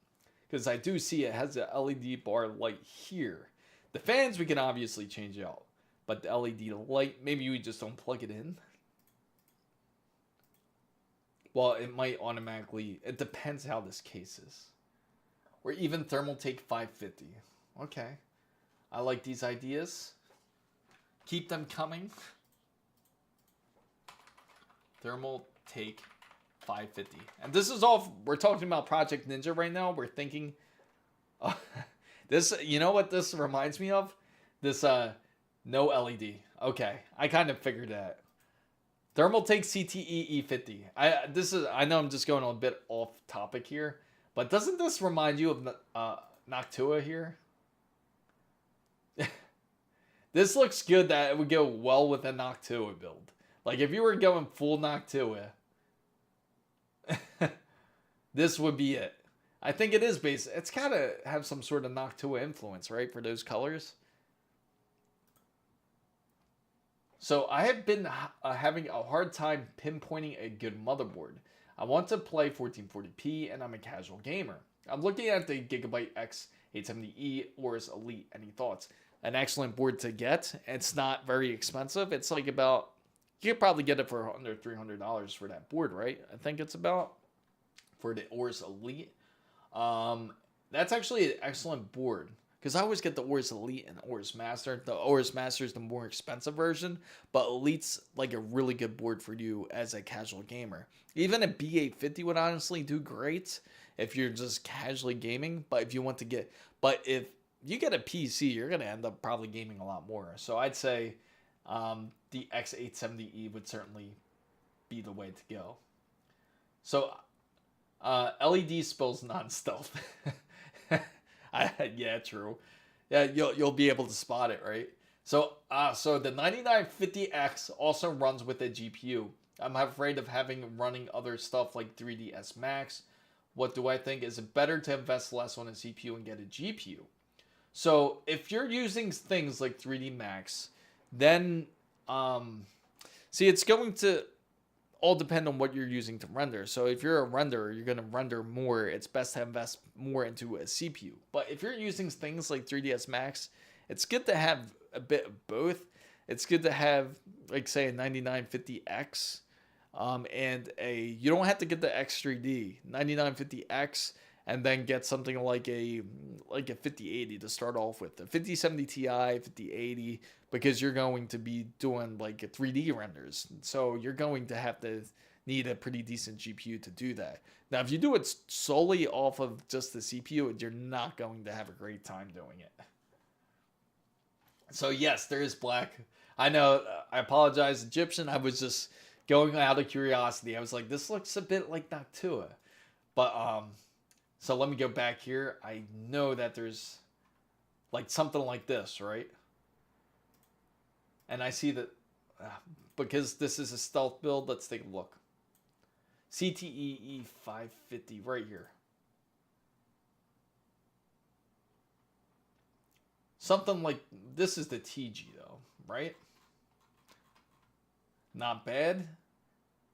[SPEAKER 1] Because I do see it has a LED bar light here. The fans we can obviously change out, but the LED light, maybe we just don't plug it in. Well, it might automatically, it depends how this case is. Or even Thermaltake 550. Okay. I like these ideas. Keep them coming. Thermaltake 550. And this is all, we're talking about Project Ninja right now. We're thinking, this, you know what this reminds me of? This, no LED. Okay. I kind of figured that. Thermaltake CTE E50. I know I'm just going a bit off topic here, but doesn't this remind you of Noctua here? This looks good that it would go well with a Noctua build. Like if you were going full Noctua, this would be it. I think it is based. It's gotta have some sort of Noctua influence, right, for those colors. So I have been having a hard time pinpointing a good motherboard. I want to play 1440p and I'm a casual gamer. I'm looking at the Gigabyte X870E AORUS Elite. Any thoughts? An excellent board to get. It's not very expensive. It's like about, you could probably get it for under $300 for that board, right? I think it's about, for the AORUS Elite. that's actually an excellent board. Because I always get the AORUS Elite and AORUS Master. The AORUS Master is the more expensive version, but Elite's like a really good board for you as a casual gamer. Even a B850 would honestly do great if you're just casually gaming. But if you want to get, but if you get a PC, you're gonna end up probably gaming a lot more. So I'd say the X870E would certainly be the way to go. So LED spills non-stealth. Yeah, true. Yeah, you'll be able to spot it, right? So the 9950X also runs with a GPU. I'm afraid of running other stuff like 3ds Max. What do I think? Is it better to invest less on a CPU and get a GPU? So if you're using things like 3D Max, then see, it's going to all depend on what you're using to render. So if you're a renderer, you're going to render more. It's best to invest more into a CPU. But if you're using things like 3ds Max, it's good to have a bit of both. It's good to have, like, say, a 9950X and you don't have to get the X3D, 9950X, and then get something like a 5080 to start off with, the 5070 Ti, 5080, because you're going to be doing like 3D renders. So you're going to have to need a pretty decent GPU to do that. Now, if you do it solely off of just the CPU, you're not going to have a great time doing it. So yes, there is black. I know, I apologize, Egyptian. I was just going out of curiosity. I was like, this looks a bit like Noctua. But, so let me go back here. I know that there's like something like this, right? And I see that because this is a stealth build, let's take a look. CTE E550 right here. Something like this is the TG though, right? Not bad.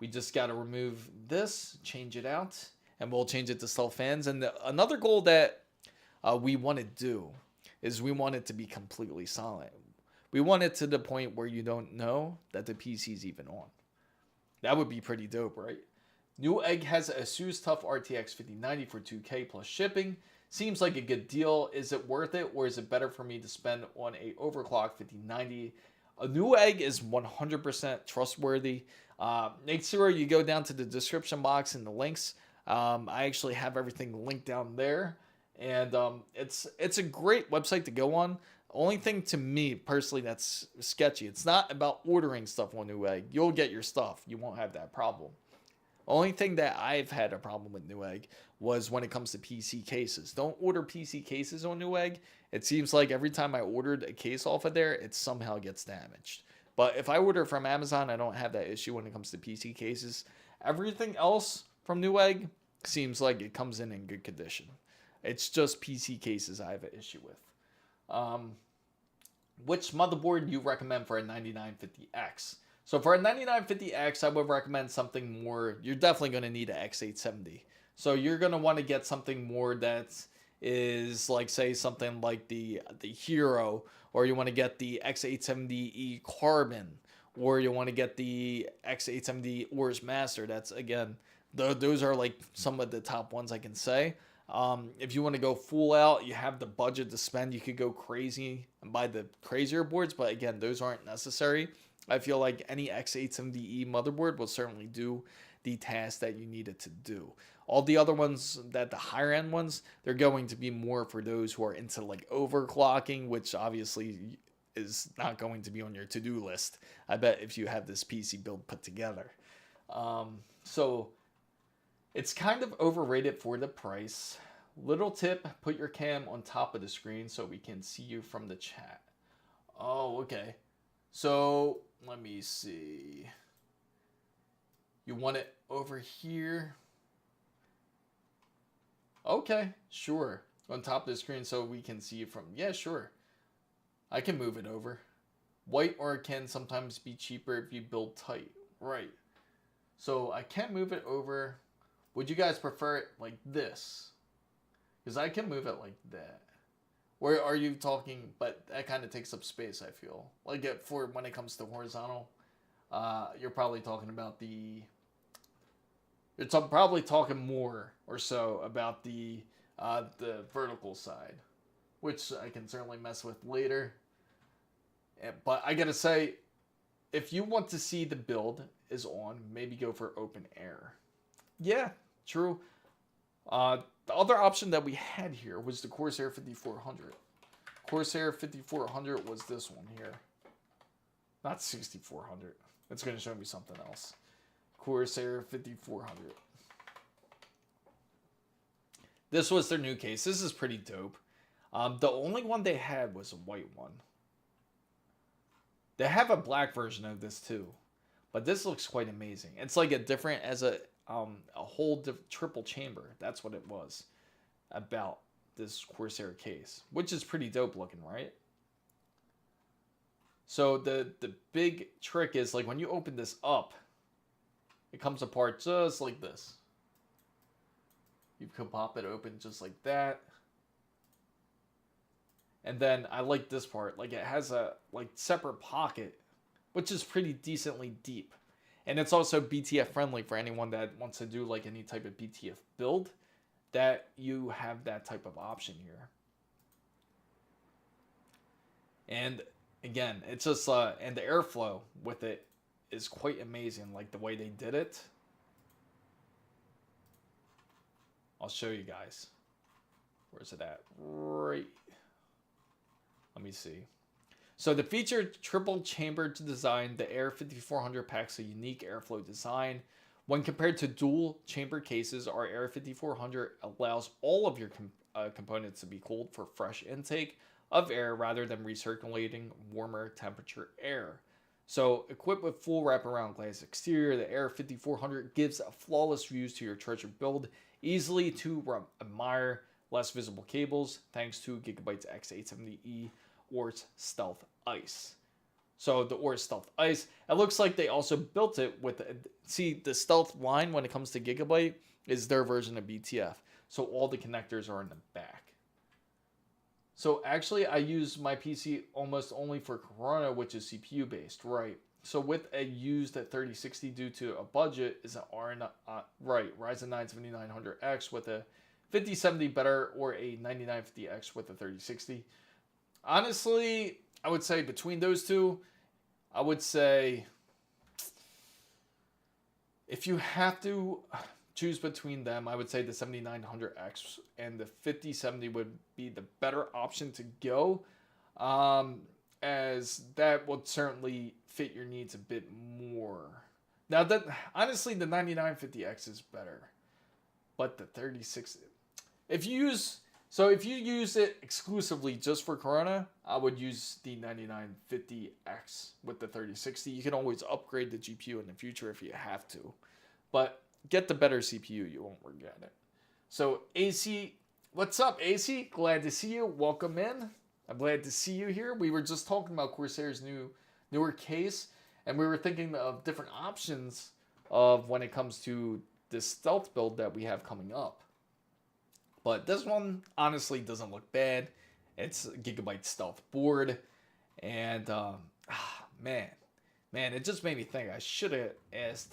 [SPEAKER 1] We just got to remove this, change it out, and we'll change it to stealth fans. And another goal that we want to do is we want it to be completely silent. We want it to the point where you don't know that the PC is even on. That would be pretty dope, right? Newegg has a ASUS TUF RTX 5090 for $2K plus shipping. Seems like a good deal. Is it worth it, or is it better for me to spend on a overclock 5090? A Newegg is 100% trustworthy. Make sure you go down to the description box in the links. I actually have everything linked down there, and it's a great website to go on. Only thing to me personally that's sketchy, it's not about ordering stuff on Newegg. You'll get your stuff. You won't have that problem. Only thing that I've had a problem with Newegg was when it comes to PC cases. Don't order PC cases on Newegg. It seems like every time I ordered a case off of there, it somehow gets damaged. But if I order from Amazon, I don't have that issue when it comes to PC cases. Everything else from Newegg seems like it comes in good condition. It's just PC cases I have an issue with. Which motherboard do you recommend for a 9950X? So for a 9950X, I would recommend something more. You're definitely going to need an X870. So you're going to want to get something more that is like, say, something like the Hero, or you want to get the X870E Carbon, or you want to get the X870 AORUS Master. That's, again, those are like some of the top ones I can say. If you want to go full out, you have the budget to spend, you could go crazy and buy the crazier boards, but again, those aren't necessary. I feel like any X870E motherboard will certainly do the task that you need it to do. All the other ones, the higher end ones, they're going to be more for those who are into like overclocking, which obviously is not going to be on your to-do list, I bet, if you have this PC build put together. So it's kind of overrated for the price. Little tip, put your cam on top of the screen so we can see you from the chat. Oh, okay. So let me see. You want it over here? Okay, sure. On top of the screen so we can see you from... Yeah, sure. I can move it over. White or can sometimes be cheaper if you build tight. Right. So I can move it over. Would you guys prefer it like this? Because I can move it like that. Or are you talking, but that kind of takes up space, I feel. Like for when it comes to horizontal, you're probably talking about the... You're probably talking more or so about the the vertical side, which I can certainly mess with later. But I gotta say, if you want to see the build is on, maybe go for open air. Yeah, true. The other option that we had here was the Corsair 5400. Corsair 5400 was this one here. Not 6400. It's going to show me something else. Corsair 5400. This was their new case. This is pretty dope. The only one they had was a white one. They have a black version of this too, but this looks quite amazing. It's like a different, as a whole triple chamber. That's what it was about this Corsair case, which is pretty dope looking, right? So the big trick is, like, when you open this up, it comes apart just like this. You can pop it open just like that. And then I like this part, like it has a separate pocket, which is pretty decently deep. And it's also BTF friendly for anyone that wants to do like any type of BTF build, that you have that type of option here. And again, it's just, and the airflow with it is quite amazing, like the way they did it. I'll show you guys. Where's it at? Right. Let me see. So the featured triple chambered design, the Air 5400 packs a unique airflow design. When compared to dual chamber cases, our Air 5400 allows all of your components to be cooled for fresh intake of air rather than recirculating warmer temperature air. So equipped with full wraparound glass exterior, the Air 5400 gives flawless views to your treasure build, easily to admire less visible cables thanks to Gigabyte's X870E AORUS Stealth Ice. So the AORUS Stealth Ice, it looks like they also built it with, see, the Stealth line when it comes to Gigabyte is their version of BTF. So all the connectors are in the back. So actually I use my PC almost only for Corona, which is CPU based, right? So with a used 3060 due to a budget is an Ryzen 9 7900X with a 5070 better, or a 9950X with a 3060. Honestly, I would say between those two, I would say if you have to choose between them, I would say the 7900X and the 5070 would be the better option to go, as that would certainly fit your needs a bit more. Now, that honestly, the 9950X is better, but the 3060, if you use it exclusively just for Corona, I would use the 9950X with the 3060. You can always upgrade the GPU in the future if you have to, but get the better CPU, you won't regret it. So AC, what's up, AC? Glad to see you. Welcome in. I'm glad to see you here. We were just talking about Corsair's newer case, and we were thinking of different options of when it comes to this stealth build that we have coming up. But this one honestly doesn't look bad. It's a Gigabyte stealth board, and man, it just made me think I should have asked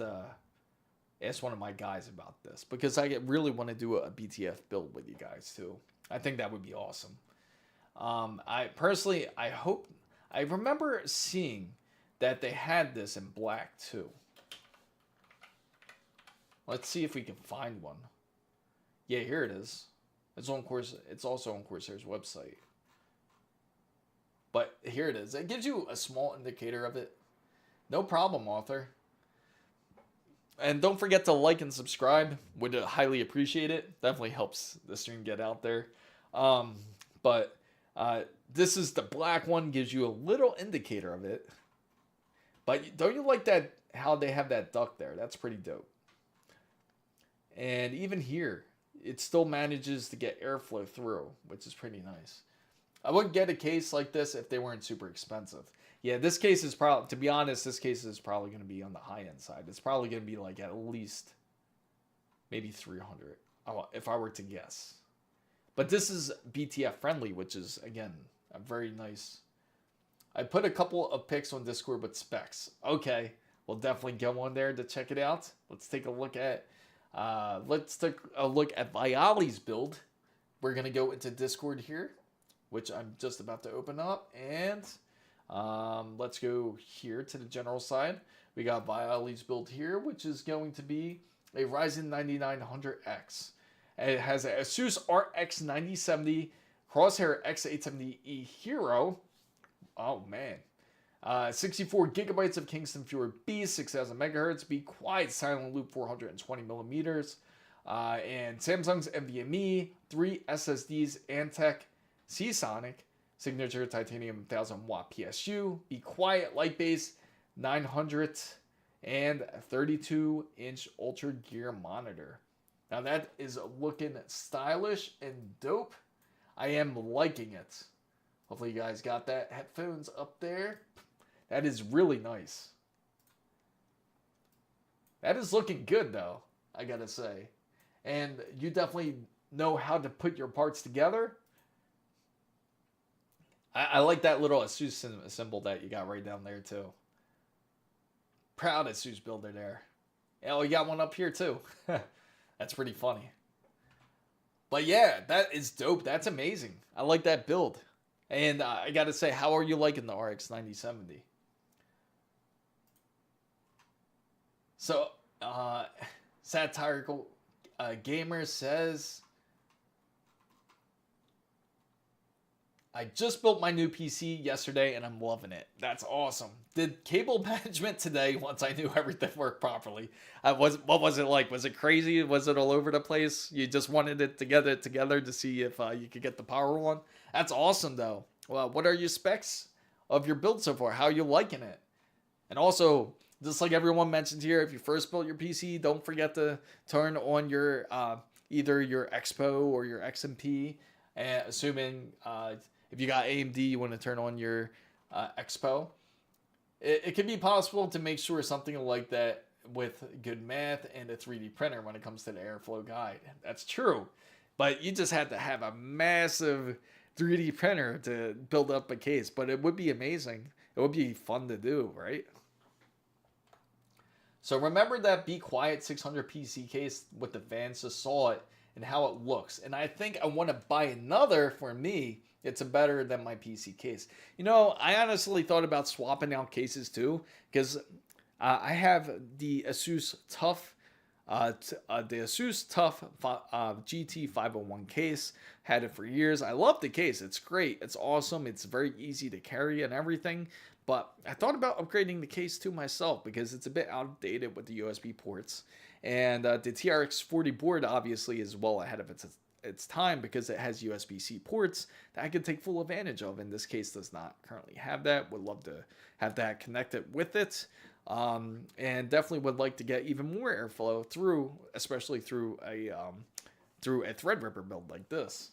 [SPEAKER 1] one of my guys about this, because I really want to do a BTF build with you guys too. I think that would be awesome. I remember seeing that they had this in black too. Let's see if we can find one. Yeah, here it is. It's also on Corsair's website. But here it is. It gives you a small indicator of it. No problem, author. And don't forget to like and subscribe. Would highly appreciate it. Definitely helps the stream get out there. But this is the black one. Gives you a little indicator of it. But don't you like that, how they have that duct there? That's pretty dope. And even here, it still manages to get airflow through, which is pretty nice. I would get a case like this if they weren't super expensive. Yeah, this case is probably, to be honest, this case is probably going to be on the high-end side. It's probably going to be like at least maybe 300, if I were to guess. But this is BTF friendly, which is, again, a very nice. I put a couple of pics on Discord with specs. Okay, we'll definitely go on there to check it out. Let's take a look at Viali's build, we're going to go into Discord here, which I'm just about to open up. And let's go here to the general side. We got Viali's build here, which is going to be a Ryzen 9900X. It has a ASUS RX 9070 Crosshair X870E Hero. Oh, man. 64 gigabytes of Kingston Fury B, 6000 megahertz, Be Quiet Silent Loop 420 millimeters, and Samsung's NVMe, 3 SSDs, Antec, Seasonic, Signature Titanium 1000 watt PSU, Be Quiet Light Base, 900 and 32-inch Ultra Gear monitor. Now that is looking stylish and dope. I am liking it. Hopefully you guys got that headphones up there. That is really nice. That is looking good though, I gotta say. And you definitely know how to put your parts together. I like that little ASUS symbol that you got right down there too. Proud ASUS builder there. Oh, you got one up here too. That's pretty funny. But yeah, that is dope. That's amazing. I like that build. And I gotta say, how are you liking the RX 9070? So, Satirical Gamer says, I just built my new PC yesterday and I'm loving it. That's awesome. Did cable management today once I knew everything worked properly. What was it like? Was it crazy? Was it all over the place? You just wanted it together to see if you could get the power on? That's awesome though. Well, what are your specs of your build so far? How are you liking it? And also, just like everyone mentioned here, if you first built your PC, don't forget to turn on your either your Expo or your XMP. Assuming if you got AMD, you want to turn on your Expo. It can be possible to make sure something like that with good math and a 3D printer when it comes to the airflow guide. That's true. But you just had to have a massive 3D printer to build up a case. But it would be amazing. It would be fun to do, right? So remember that Be Quiet 600 PC case with the fans, just saw it and how it looks. And I think I want to buy another for me. It's better than my PC case. You know, I honestly thought about swapping out cases too, because I have the ASUS Tough, GT501 case. Had it for years. I love the case. It's great. It's awesome. It's very easy to carry and everything. But I thought about upgrading the case to myself because it's a bit outdated with the USB ports. And the TRX 40 board obviously is well ahead of its time because it has USB-C ports that I could take full advantage of. And this case does not currently have that. Would love to have that connected with it. And definitely would like to get even more airflow through, especially through a Threadripper build like this.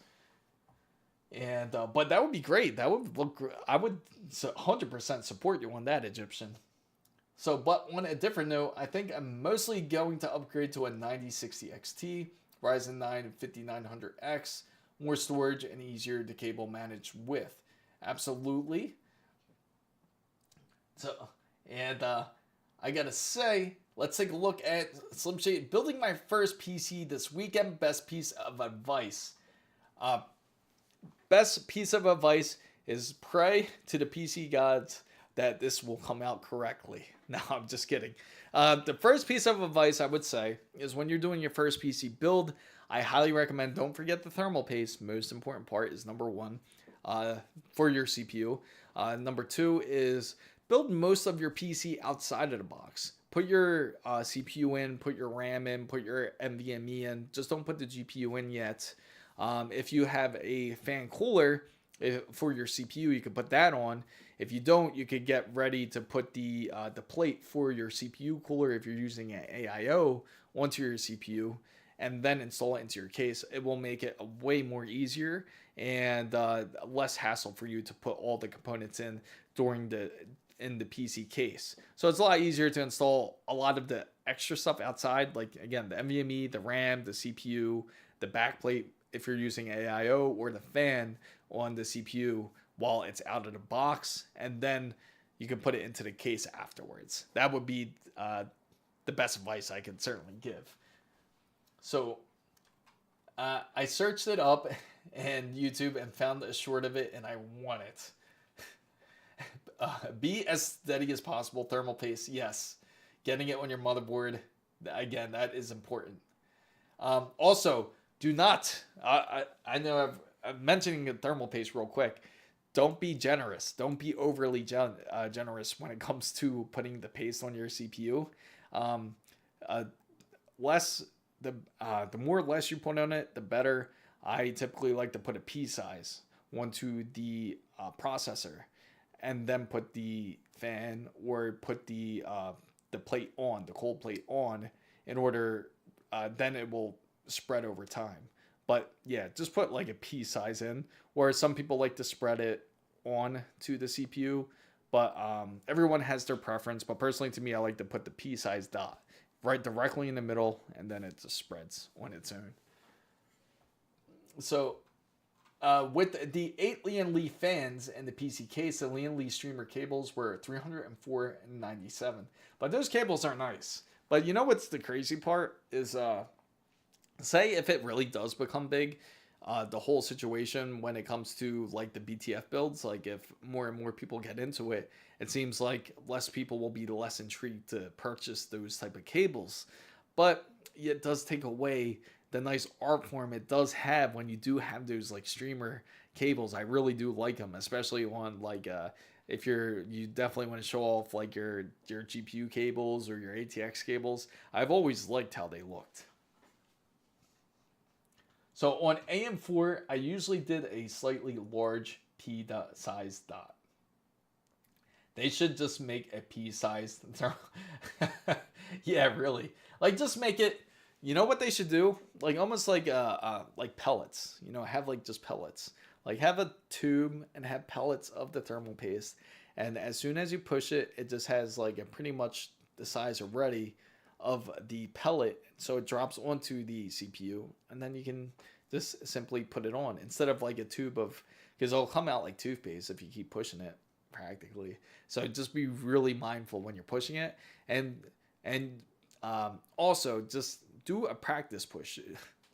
[SPEAKER 1] And but that would be great. That would look. I would 100% support you on that, Egyptian. So, but on a different note, I think I'm mostly going to upgrade to a 9060 XT, Ryzen 9 5900X, more storage and easier to cable manage with. Absolutely. So, and I gotta say, let's take a look at Slim Shady building my first PC this weekend. Best piece of advice. Best piece of advice is pray to the PC gods that this will come out correctly. No, I'm just kidding. The first piece of advice I would say is when you're doing your first PC build, I highly recommend don't forget the thermal paste. Most important part is number one for your CPU. Number two is build most of your PC outside of the box. Put your CPU in, put your RAM in, put your NVMe in. Just don't put the GPU in yet. If you have a fan cooler for your CPU, you could put that on. If you don't, you could get ready to put the plate for your CPU cooler if you're using an AIO onto your CPU, and then install it into your case. It will make it way more easier and less hassle for you to put all the components in in the PC case. So it's a lot easier to install a lot of the extra stuff outside, like again the NVMe, the RAM, the CPU, the backplate if you're using AIO, or the fan on the CPU while it's out of the box, and then you can put it into the case afterwards. That would be the best advice I could certainly give. So I searched it up and YouTube and found a short of it, and I want it. Be as steady as possible. Thermal paste, yes. Getting it on your motherboard, again, that is important. Also, do not. I know I'm mentioning the thermal paste real quick. Don't be generous. Don't be overly generous when it comes to putting the paste on your CPU. The more less you put on it, the better. I typically like to put a pea size onto the processor, and then put the fan or put the plate on, the cold plate on, in order then it will spread over time. But yeah, just put like a pea size in, or some people like to spread it on to the CPU. But everyone has their preference. But personally, to me, I like to put the pea size dot right directly in the middle, and then it just spreads on its own. So with the 8 Lian Li fans and the PC case, the Lian Li streamer cables were $304.97. But those cables are nice. But you know what's the crazy part is, say if it really does become big, the whole situation when it comes to like the BTF builds, like if more and more people get into it, it seems like less people will be less intrigued to purchase those type of cables. But it does take away the nice art form it does have when you do have those like streamer cables. I really do like them, especially on like if you definitely want to show off like your GPU cables or your ATX cables. I've always liked how they looked. So on AM4, I usually did a slightly large P size dot. They should just make a P size. Yeah, really. Like just make it. You know what they should do? Like almost like pellets. You know, have like just pellets. Like have a tube and have pellets of the thermal paste. And as soon as you push it, it just has like a pretty much the size already of the pellet. So it drops onto the CPU. And then you can just simply put it on. Instead of like a tube of, because it'll come out like toothpaste if you keep pushing it practically. So just be really mindful when you're pushing it. And also just do a practice push.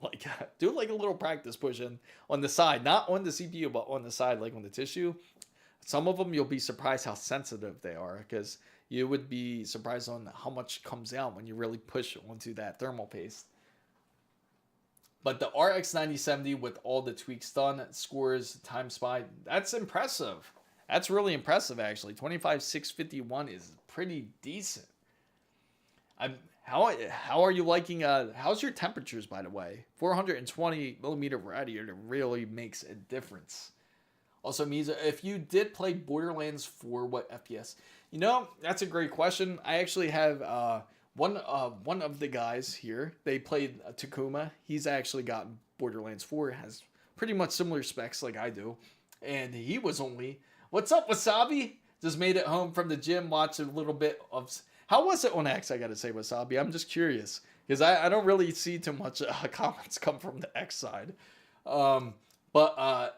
[SPEAKER 1] Like do like a little practice push on the side, not on the CPU, but on the side, like on the tissue. Some of them you'll be surprised how sensitive they are, because you would be surprised on how much comes out when you really push onto that thermal paste. But the RX 9070 with all the tweaks done, scores time spy, that's impressive. That's really impressive actually. 25651 is pretty decent. How are you liking how's your temperatures, by the way? 420 millimeter radiator really makes a difference. Also, Misa, if you did play Borderlands 4, what FPS? You know, that's a great question. I actually have one of the guys here. They played Takuma. He's actually got Borderlands 4. Has pretty much similar specs like I do, and he was only. What's up, Wasabi? Just made it home from the gym. Watched a little bit of. How was it on X? I gotta say, Wasabi. I'm just curious because I don't really see too much comments come from the X side, but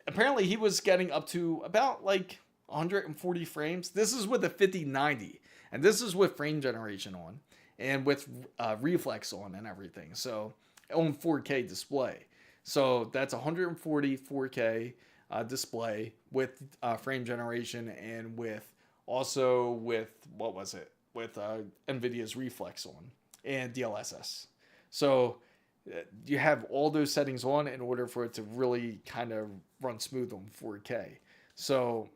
[SPEAKER 1] apparently he was getting up to about like 140 frames. This is with a 5090, and this is with frame generation on, and with reflex on and everything. So on 4K display. So that's 140 4K display with frame generation, and with also with what was it? With NVIDIA's reflex on and DLSS. So you have all those settings on in order for it to really kind of run smooth on 4K. So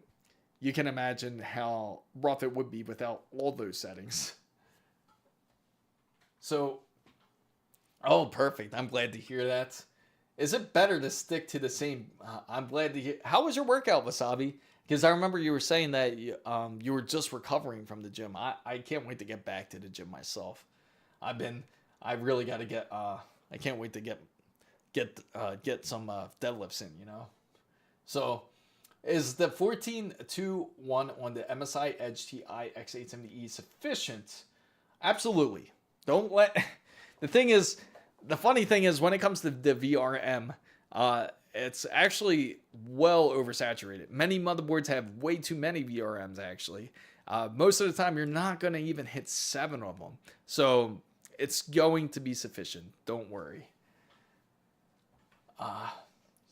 [SPEAKER 1] you can imagine how rough it would be without all those settings. So, oh, perfect. I'm glad to hear that. Is it better to stick to the same? I'm glad to hear. How was your workout, Wasabi? Because I remember you were saying that you were just recovering from the gym. I can't wait to get back to the gym myself. I really got to get. I can't wait to get some deadlifts in. You know. So, is the 1421 on the MSI Edge Ti X870E sufficient? Absolutely. Don't let. The funny thing is when it comes to the VRM, it's actually well oversaturated. Many motherboards have way too many VRMs actually. Most of the time you're not going to even hit 7 of them. So it's going to be sufficient. Don't worry.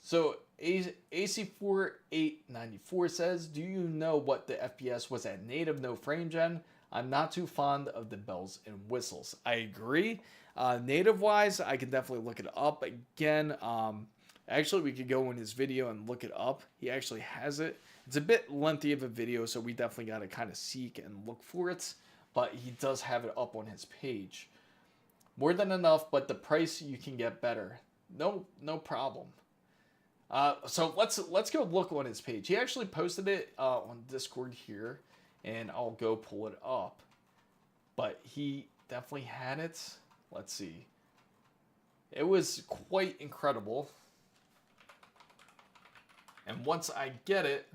[SPEAKER 1] So AC4894 says, do you know what the FPS was at native no frame gen? I'm not too fond of the bells and whistles. I agree. Native wise, I can definitely look it up again. Actually, we could go in his video and look it up. He actually has it. It's a bit lengthy of a video, so we definitely got to kind of seek and look for it. But he does have it up on his page. More than enough, but the price you can get better. No problem. So let's go look on his page. He actually posted it on Discord here, and I'll go pull it up. But he definitely had it. Let's see. It was quite incredible. And once I get it,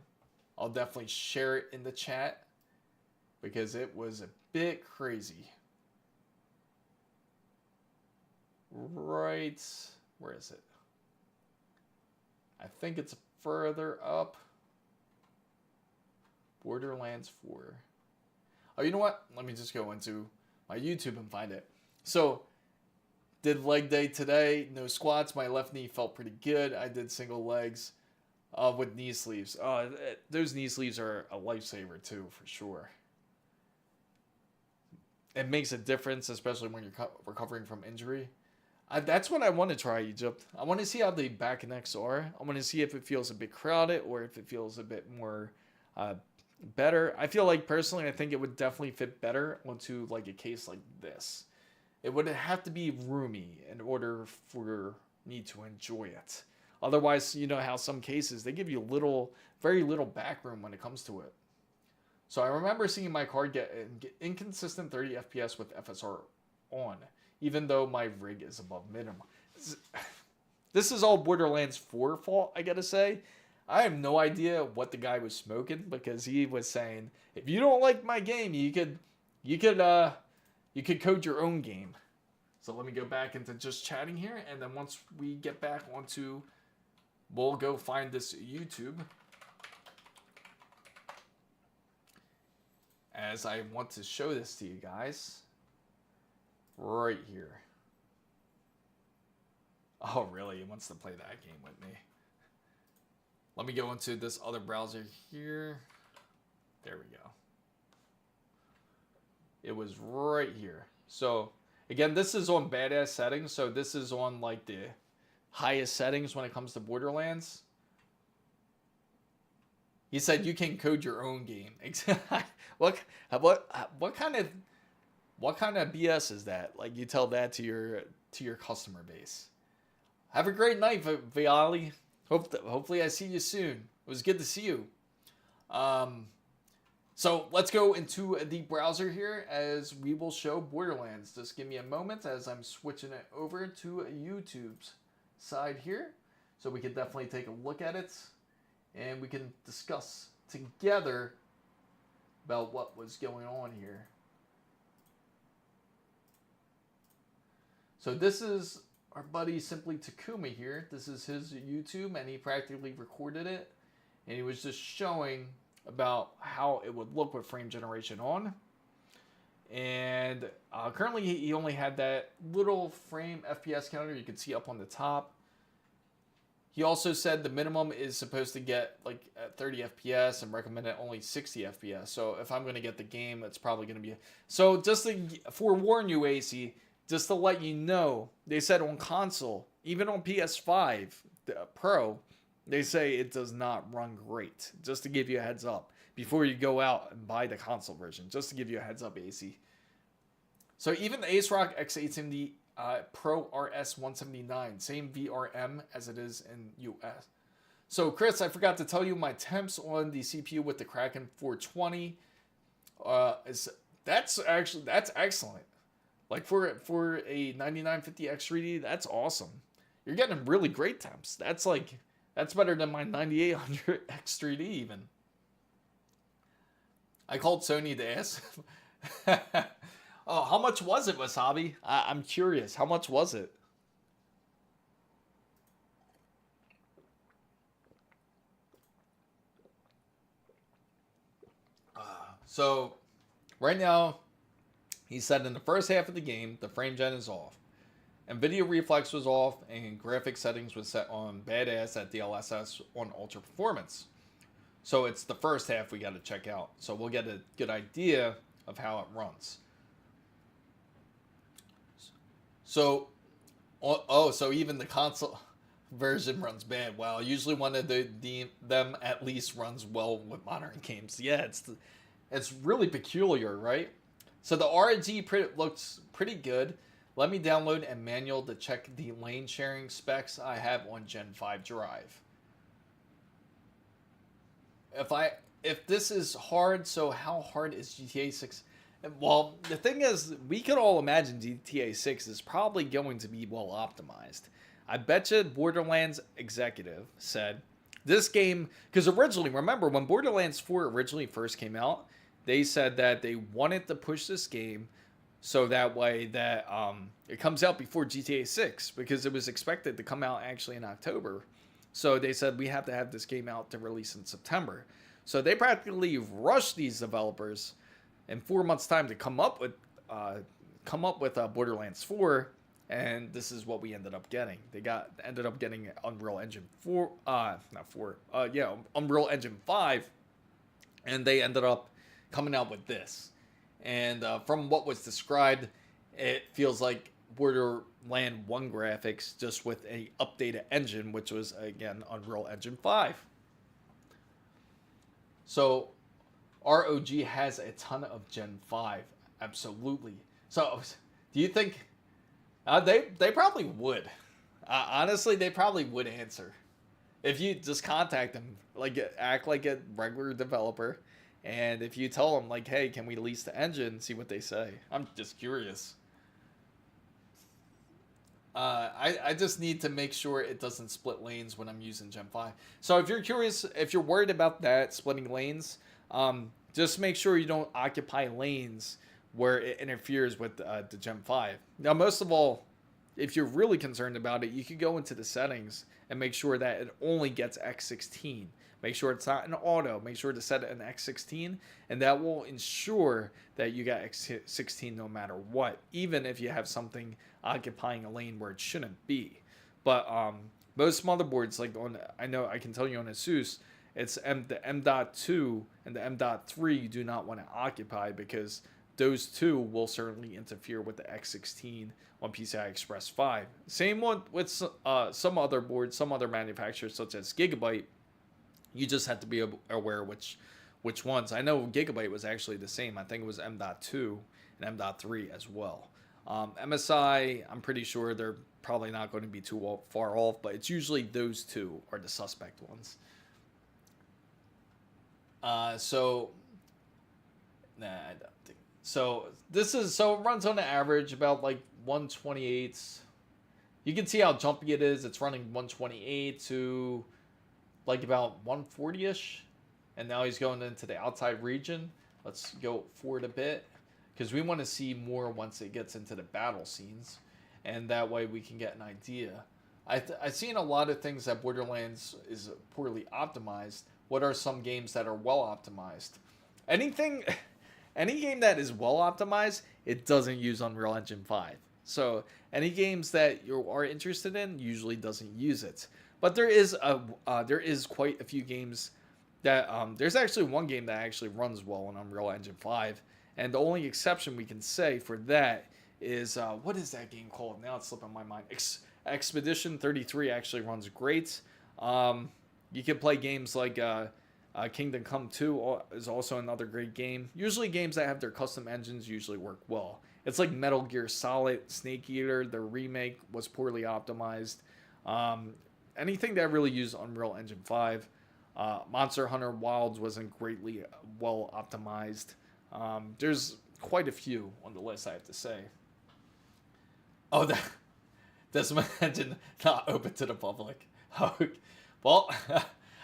[SPEAKER 1] I'll definitely share it in the chat because it was a bit crazy. Right, where is it? I think it's further up. Borderlands 4. Oh, you know what? Let me just go into my YouTube and find it. So, did leg day today. No squats. My left knee felt pretty good. I did single legs with knee sleeves. Those knee sleeves are a lifesaver too, for sure. It makes a difference, especially when you're recovering from injury. That's what I want to try, Egypt. I want to see how the back necks are. I want to see if it feels a bit crowded or if it feels a bit more better. I feel like, personally, I think it would definitely fit better onto like a case like this. It would have to be roomy in order for me to enjoy it. Otherwise, you know how some cases, they give you very little back room when it comes to it. So I remember seeing my card get inconsistent 30 FPS with FSR on, even though my rig is above minimum. This is all Borderlands 4 fault, I gotta say. I have no idea what the guy was smoking because he was saying, if you don't like my game, you could code your own game. So let me go back into just chatting here, and then once we get back onto, we'll go find this YouTube. As I want to show this to you guys. Right here. Oh, really? He wants to play that game with me. Let me go into this other browser here. There we go. It was right here. So, again, this is on badass settings. So, this is on, like, the highest settings when it comes to Borderlands. He said you can code your own game. What kind of BS is that? Like, you tell that to your customer base. Have a great night, Viali. Hopefully I see you soon. It was good to see you. So let's go into the browser here as we will show Borderlands. Just give me a moment as I'm switching it over to YouTube's side here. So we can definitely take a look at it and we can discuss together about what was going on here. So this is our buddy Simply Takuma here. This is his YouTube, and he practically recorded it. And he was just showing about how it would look with frame generation on. And currently he only had that little frame FPS counter you can see up on the top. He also said the minimum is supposed to get like 30 FPS and recommended only 60 FPS. So if I'm going to get the game, it's probably going to be... So just to forewarn you, AC, just to let you know, they said on console, even on PS5 Pro, they say it does not run great. Just to give you a heads up before you go out and buy the console version. Just to give you a heads up, AC. So even the ASRock X870 Pro RS 179, same VRM as it is in US. So Chris, I forgot to tell you my temps on the CPU with the Kraken 420 that's excellent. Like for a 9950 X3D, that's awesome. You're getting really great temps. That's better than my 9800 X3D even. I called Sony to ask. Oh, how much was it, Wasabi? I'm curious. How much was it? So, right now, he said in the first half of the game, the frame gen is off. NVIDIA reflex was off, and graphic settings was set on badass at DLSS on ultra performance. So it's the first half we got to check out. So we'll get a good idea of how it runs. So, so even the console version runs bad. Wow, usually one of them at least runs well with modern games. Yeah, it's really peculiar, right? So the RGB looks pretty good. Let me download a manual to check the lane sharing specs I have on Gen 5 drive. If this is hard, so how hard is GTA 6? Well, the thing is, we could all imagine GTA 6 is probably going to be well optimized. I bet you Borderlands executive said this game, because originally, remember when Borderlands 4 originally first came out, they said that they wanted to push this game so that way that it comes out before GTA 6, because it was expected to come out actually in October. So they said we have to have this game out to release in September. So they practically rushed these developers in 4 months' time to come up with Borderlands 4, and this is what we ended up getting. They ended up getting Unreal Engine 4, Unreal Engine 5, and they ended up coming out with this. And from what was described, it feels like Borderland 1 graphics just with a updated engine, which was again Unreal Engine 5. So ROG has a ton of Gen 5, absolutely. So do you think they probably would? Honestly, they probably would answer if you just contact them, like act like a regular developer, and if you tell them like, hey, can we lease the engine, see what they say. I'm just curious. I just need to make sure it doesn't split lanes when I'm using Gen 5. So if you're curious, if you're worried about that splitting lanes, just make sure you don't occupy lanes where it interferes with the Gen 5. Now, most of all, if you're really concerned about it, you could go into the settings and make sure that it only gets X16. Make sure it's not an auto. Make sure to set it an X16, and that will ensure that you got X16 no matter what, even if you have something occupying a lane where it shouldn't be. But most motherboards, like I can tell you on ASUS, it's the M.2 and the M.3 you do not want to occupy, because those two will certainly interfere with the X16 on PCI Express 5. Same one with some other boards, some other manufacturers such as Gigabyte. You just have to be aware which ones. I know Gigabyte was actually the same. I think it was M.2 and M.3 as well. MSI, I'm pretty sure they're probably not going to be too far off, but it's usually those two are the suspect ones. I don't think so. So it runs on the average about like 128. You can see how jumpy it is. It's running 128 to like about 140-ish, and now he's going into the outside region. Let's go forward a bit, because we want to see more once it gets into the battle scenes, and that way we can get an idea. I've seen a lot of things that Borderlands is poorly optimized. What are some games that are well optimized? Any game that is well optimized, it doesn't use Unreal Engine 5. So any games that you are interested in usually doesn't use it. But there is quite a few games that there's actually one game that actually runs well on Unreal Engine 5, and the only exception we can say for that is what is that game called? Now it's slipping my mind. Expedition 33 actually runs great. You can play games like Kingdom Come 2 is also another great game. Usually games that have their custom engines usually work well. It's like Metal Gear Solid, Snake Eater, the remake was poorly optimized. Anything that really used Unreal Engine 5. Monster Hunter Wilds wasn't greatly well optimized. There's quite a few on the list, I have to say. Oh, that's my engine not open to the public. Well,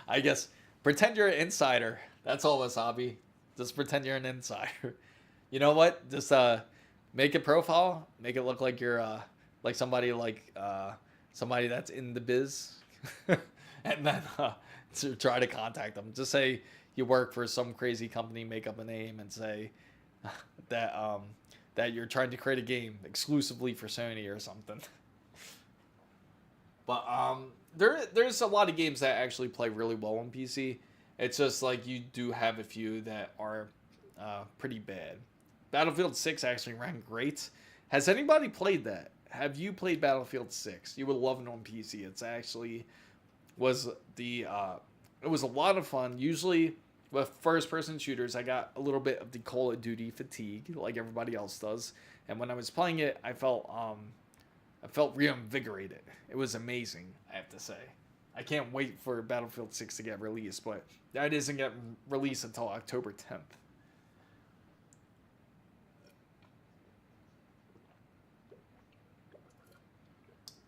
[SPEAKER 1] I guess pretend you're an insider. That's all, Wasabi. Just pretend you're an insider. You know what? Just make a profile. Make it look like you're like somebody that's in the biz. And then to try to contact them. Just say you work for some crazy company, make up a name, and say that you're trying to create a game exclusively for Sony or something. But there's a lot of games that actually play really well on PC. It's just like you do have a few that are pretty bad. Battlefield 6 actually ran great. Has anybody played that? Have you played Battlefield 6? You would love it on PC. It's actually was the it was a lot of fun. Usually with first person shooters, I got a little bit of the Call of Duty fatigue like everybody else does. And when I was playing it, I felt reinvigorated. It was amazing, I have to say. I can't wait for Battlefield 6 to get released, but that isn't getting released until October 10th.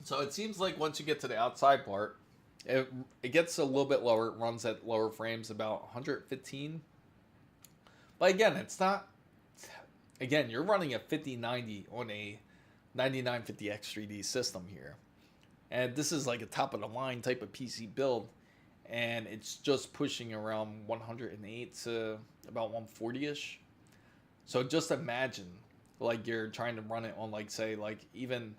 [SPEAKER 1] So it seems like once you get to the outside part, it gets a little bit lower. It runs at lower frames, about 115. But again, it's not... Again, you're running a 5090 on a 9950X 3D system here. And this is like a top-of-the-line type of PC build. And it's just pushing around 108 to about 140-ish. So just imagine, like, you're trying to run it on, like, say, like, even...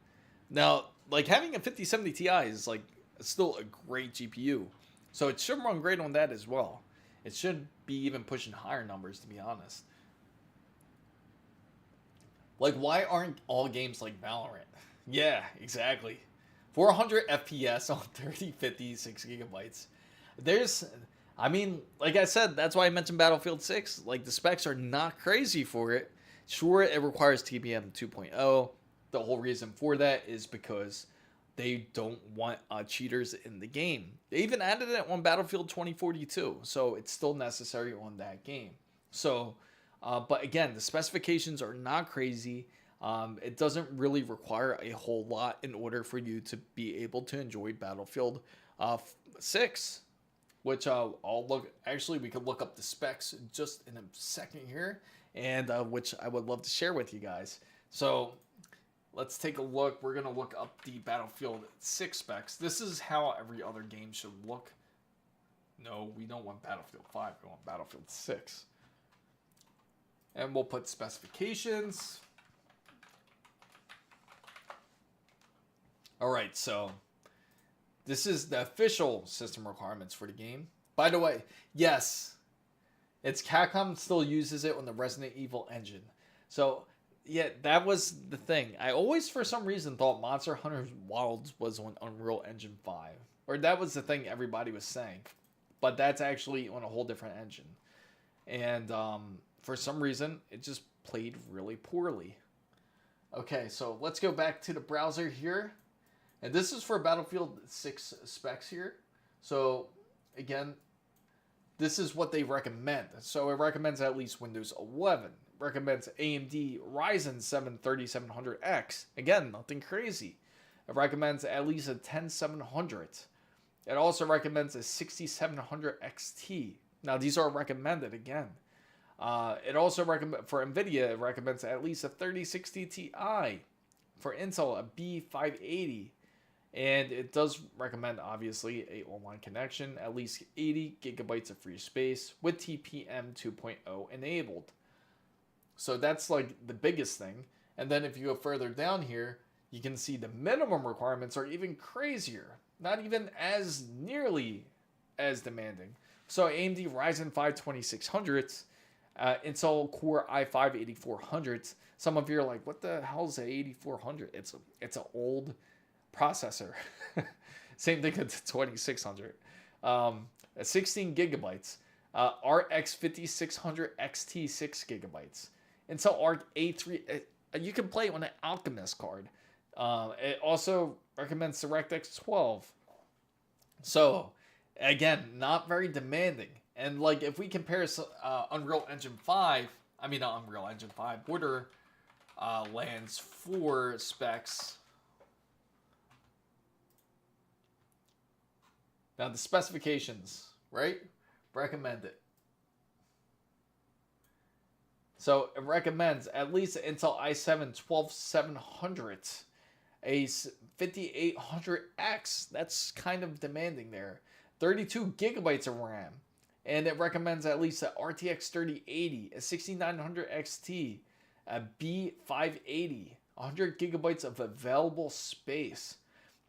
[SPEAKER 1] Now, like, having a 5070 Ti is, like, still a great GPU. So it should run great on that as well. It should be even pushing higher numbers, to be honest. Like, why aren't all games like Valorant? Yeah, exactly. 400 FPS on 3050, 6 gigabytes. I mean, like I said, that's why I mentioned Battlefield 6. Like, the specs are not crazy for it. Sure, it requires TPM 2.0. The whole reason for that is because they don't want cheaters in the game. They even added it on Battlefield 2042, so it's still necessary on that game. So, but again, the specifications are not crazy. It doesn't really require a whole lot in order for you to be able to enjoy Battlefield 6, which I'll look. Actually, we could look up the specs just in a second here, and which I would love to share with you guys. So let's take a look. We're gonna look up the Battlefield 6 specs. This is how every other game should look. No, we don't want Battlefield 5. We want Battlefield 6. And we'll put specifications. Alright, so this is the official system requirements for the game. By the way, yes, it's Capcom still uses it on the Resident Evil engine. So, yeah, that was the thing. I always, for some reason, thought Monster Hunter Wilds was on Unreal Engine 5. Or that was the thing everybody was saying. But that's actually on a whole different engine. And, for some reason, it just played really poorly. Okay, so let's go back to the browser here. And this is for Battlefield 6 specs here. So, again, this is what they recommend. So it recommends at least Windows 11. It recommends AMD Ryzen 7 3700X. Again, nothing crazy. It recommends at least a 10700. It also recommends a 6700 XT. Now, these are recommended again. It also recommends, for NVIDIA, it recommends at least a 3060 Ti. For Intel, a B580. And it does recommend, obviously, a online connection, at least 80 gigabytes of free space with TPM 2.0 enabled. So that's like the biggest thing. And then if you go further down here, you can see the minimum requirements are even crazier. Not even as nearly as demanding. So AMD Ryzen 5 2600s, Intel Core i5 8400s. Some of you are like, what the hell is an 8400? It's an old processor. Same thing with the 2600. 16 gigabytes. RX 5600 XT 6 gigabytes. Intel Arc A3. You can play it on an Alchemist card. It also recommends DirectX 12. So, again, not very demanding. And like if we compare Unreal Engine 5, I mean not Unreal Engine 5, Borderlands 4 specs. Now the specifications, right? Recommend it. So it recommends at least Intel i7 12700, a 5800X. That's kind of demanding there. 32 gigabytes of RAM. And it recommends at least a RTX 3080, a 6900 XT, a B580, 100 gigabytes of available space.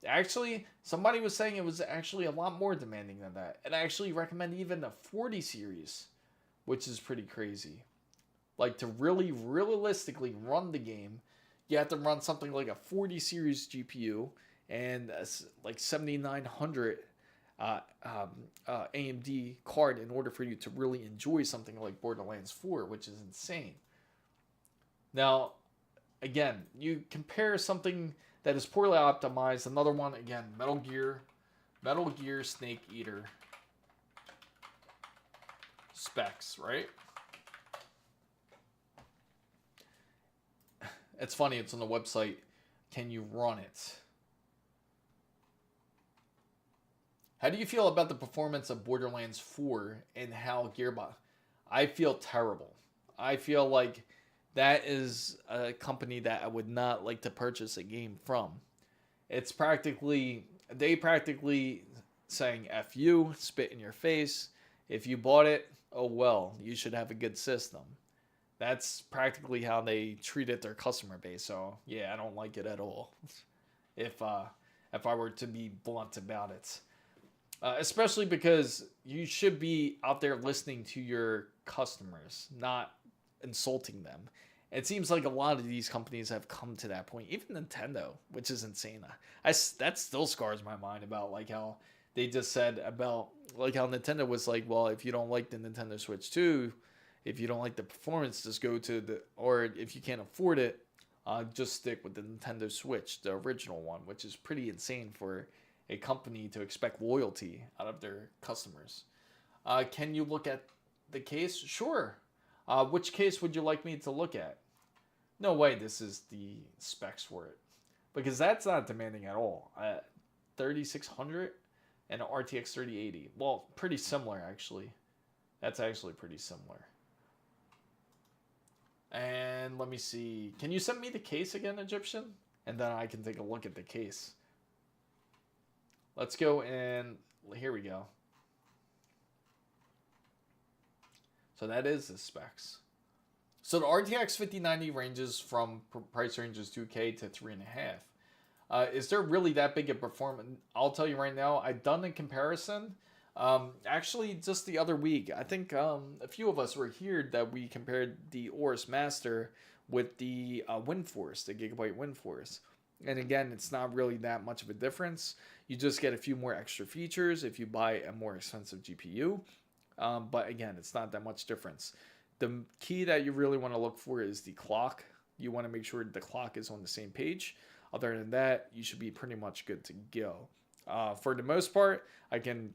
[SPEAKER 1] Actually, somebody was saying it was actually a lot more demanding than that. It actually recommend even a 40 series, which is pretty crazy. Like, to really realistically run the game, you have to run something like a 40 series GPU and like 7900 AMD card in order for you to really enjoy something like Borderlands 4, which is insane. Now, again, you compare something that is poorly optimized. Another one, again, Metal Gear Snake Eater specs, right? It's funny, it's on the website. Can you run it? How do you feel about the performance of Borderlands 4 and how Gearbox? I feel terrible. I feel like that is a company that I would not like to purchase a game from. It's practically, they practically saying F you, spit in your face. If you bought it, oh well, you should have a good system. That's practically how they treated their customer base. So yeah, I don't like it at all. If I were to be blunt about it, especially because you should be out there listening to your customers, not insulting them. It seems like a lot of these companies have come to that point. Even Nintendo, which is insane. That still scars my mind about like how they just said about like how Nintendo was like, well, if you don't like the Nintendo Switch 2, if you don't like the performance, just go to the, or if you can't afford it, just stick with the Nintendo Switch, the original one, which is pretty insane for a company to expect loyalty out of their customers. Can you look at the case? Sure. Which case would you like me to look at? No way this is the specs for it. Because that's not demanding at all. 3600 and an RTX 3080. Well, pretty similar actually. That's actually pretty similar. And let me see. Can you send me the case again, Egyptian? And then I can take a look at the case. Let's go and here we go. So that is the specs. So the RTX 5090 ranges from price ranges 2K to 3.5. Is there really that big a performance? I'll tell you right now, I've done a comparison. Actually, just the other week, I think a few of us were here that we compared the AORUS Master with the WindForce, the Gigabyte WindForce. And again, it's not really that much of a difference. You just get a few more extra features if you buy a more expensive GPU. But again, it's not that much difference. The key that you really want to look for is the clock. You want to make sure the clock is on the same page. Other than that, you should be pretty much good to go. For the most part, I can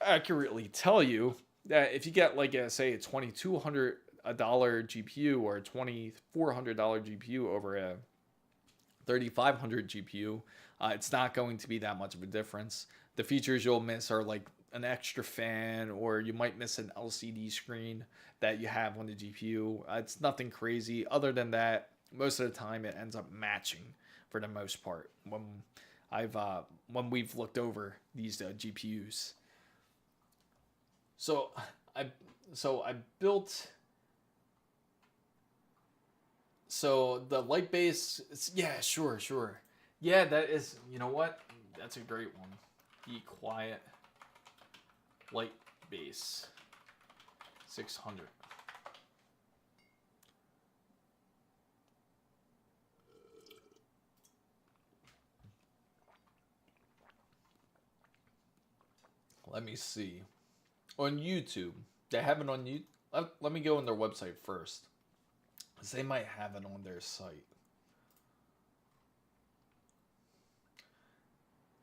[SPEAKER 1] accurately tell you that if you get like say a $2,200 GPU or a $2,400 GPU over a $3,500 GPU, it's not going to be that much of a difference. The features you'll miss are like an extra fan, or you might miss an LCD screen that you have on the GPU. It's nothing crazy. Other than that, most of the time it ends up matching for the most part when we've looked over these GPUs. So I built. So the light base, yeah, sure. Yeah, that is, you know what? That's a great one. Be quiet. Light base. 600. Let me see. On YouTube. They have it on YouTube. Let me go on their website first. Because they might have it on their site.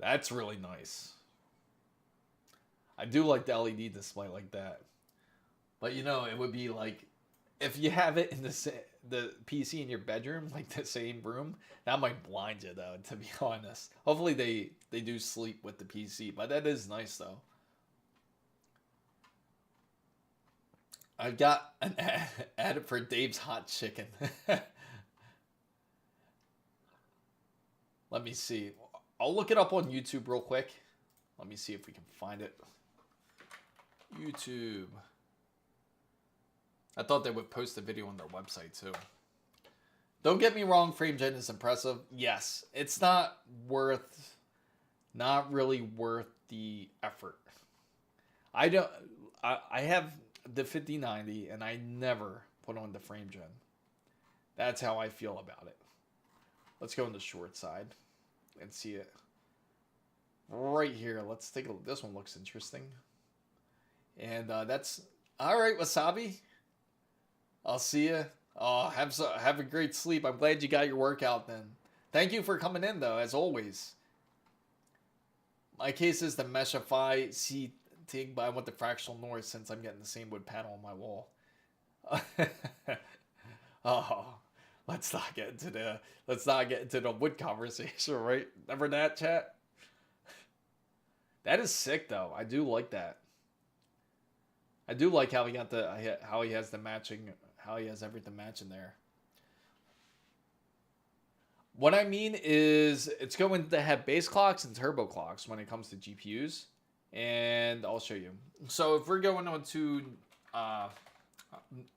[SPEAKER 1] That's really nice. I do like the LED display like that. But you know, it would be like, if you have it in the PC in your bedroom, like the same room, that might blind you though, to be honest. Hopefully they do sleep with the PC, but that is nice though. I got an ad for Dave's Hot Chicken. Let me see. I'll look it up on YouTube real quick. Let me see if we can find it. YouTube. I thought they would post the video on their website too. Don't get me wrong, frame gen is impressive. Yes, it's not really worth the effort. I have the 5090 and I never put on the frame gen. That's how I feel about it. Let's go on the short side and see it. Right here, let's take a look. This one looks interesting. And that's all right, Wasabi. I'll see you. Oh, have a great sleep. I'm glad you got your workout then. Thank you for coming in though, as always. My case is the Meshify C-Tig, but I want the fractional north since I'm getting the same wood panel on my wall. Oh, let's not get into the wood conversation, right? Remember that, chat? That is sick though. I do like that. I do like how he got how he has everything matching there. What I mean is it's going to have base clocks and turbo clocks when it comes to GPUs, and I'll show you. So if we're going on to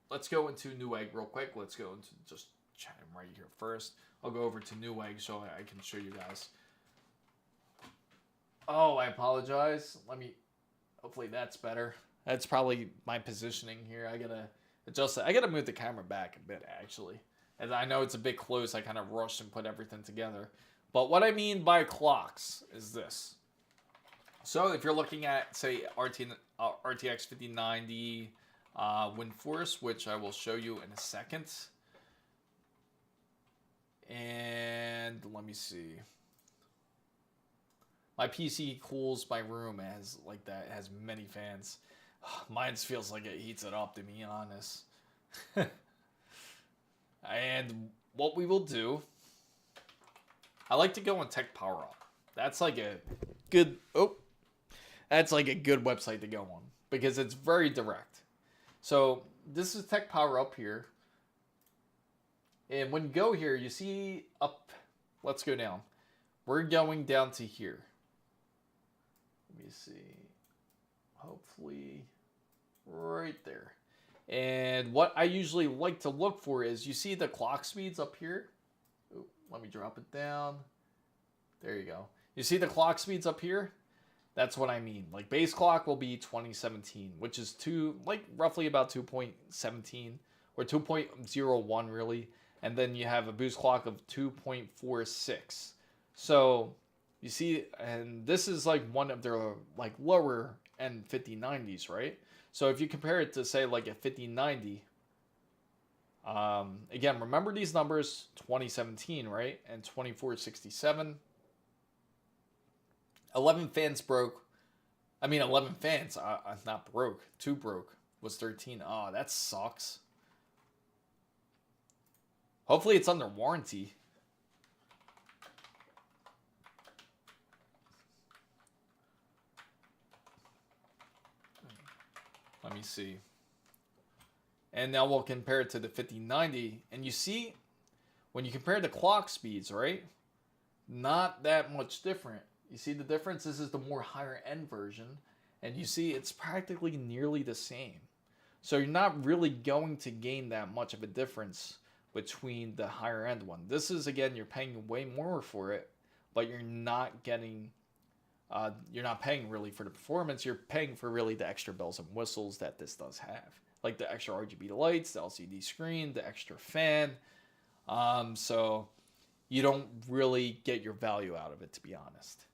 [SPEAKER 1] let's go into Newegg real quick. Let's go into just chat him right here first. I'll go over to Newegg so I can show you guys. Oh, I apologize. Hopefully that's better. That's probably my positioning here. I gotta adjust it. I gotta move the camera back a bit actually. And I know it's a bit close. I kind of rushed and put everything together. But what I mean by clocks is this. So if you're looking at, say, RTX 5090 WindForce, which I will show you in a second. And let me see. My PC cools my room as like that. It has many fans. Mine feels like it heats it up, to be honest. And what we will do, I like to go on Tech Power Up. That's like a good website to go on because it's very direct. So this is Tech Power Up here. And when you go here, you see up, let's go down. We're going down to here. Let me see. Hopefully right there. And what I usually like to look for is, you see the clock speeds up here? Ooh, let me drop it down. There you go. You see the clock speeds up here? That's what I mean. Like base clock will be 2017, which is roughly about 2.17 or 2.01 really. And then you have a boost clock of 2.46. So you see, and this is like one of their like lower end 5090s, right? So if you compare it to say like a 5090, again, remember these numbers, 2017, right? And 2467. 11 fans broke. I mean, 11 fans, not broke. 2 broke was 13. Oh, that sucks. Hopefully it's under warranty. Let me see. And now we'll compare it to the 5090. And you see, when you compare the clock speeds, right? Not that much different. You see the difference? This is the more higher end version. And you see it's practically nearly the same. So you're not really going to gain that much of a difference between the higher end one. This is, again, you're paying way more for it, but you're not getting... you're not paying really for the performance. You're paying for really the extra bells and whistles that this does have, like the extra RGB lights, the LCD screen, the extra fan. So you don't really get your value out of it, to be honest.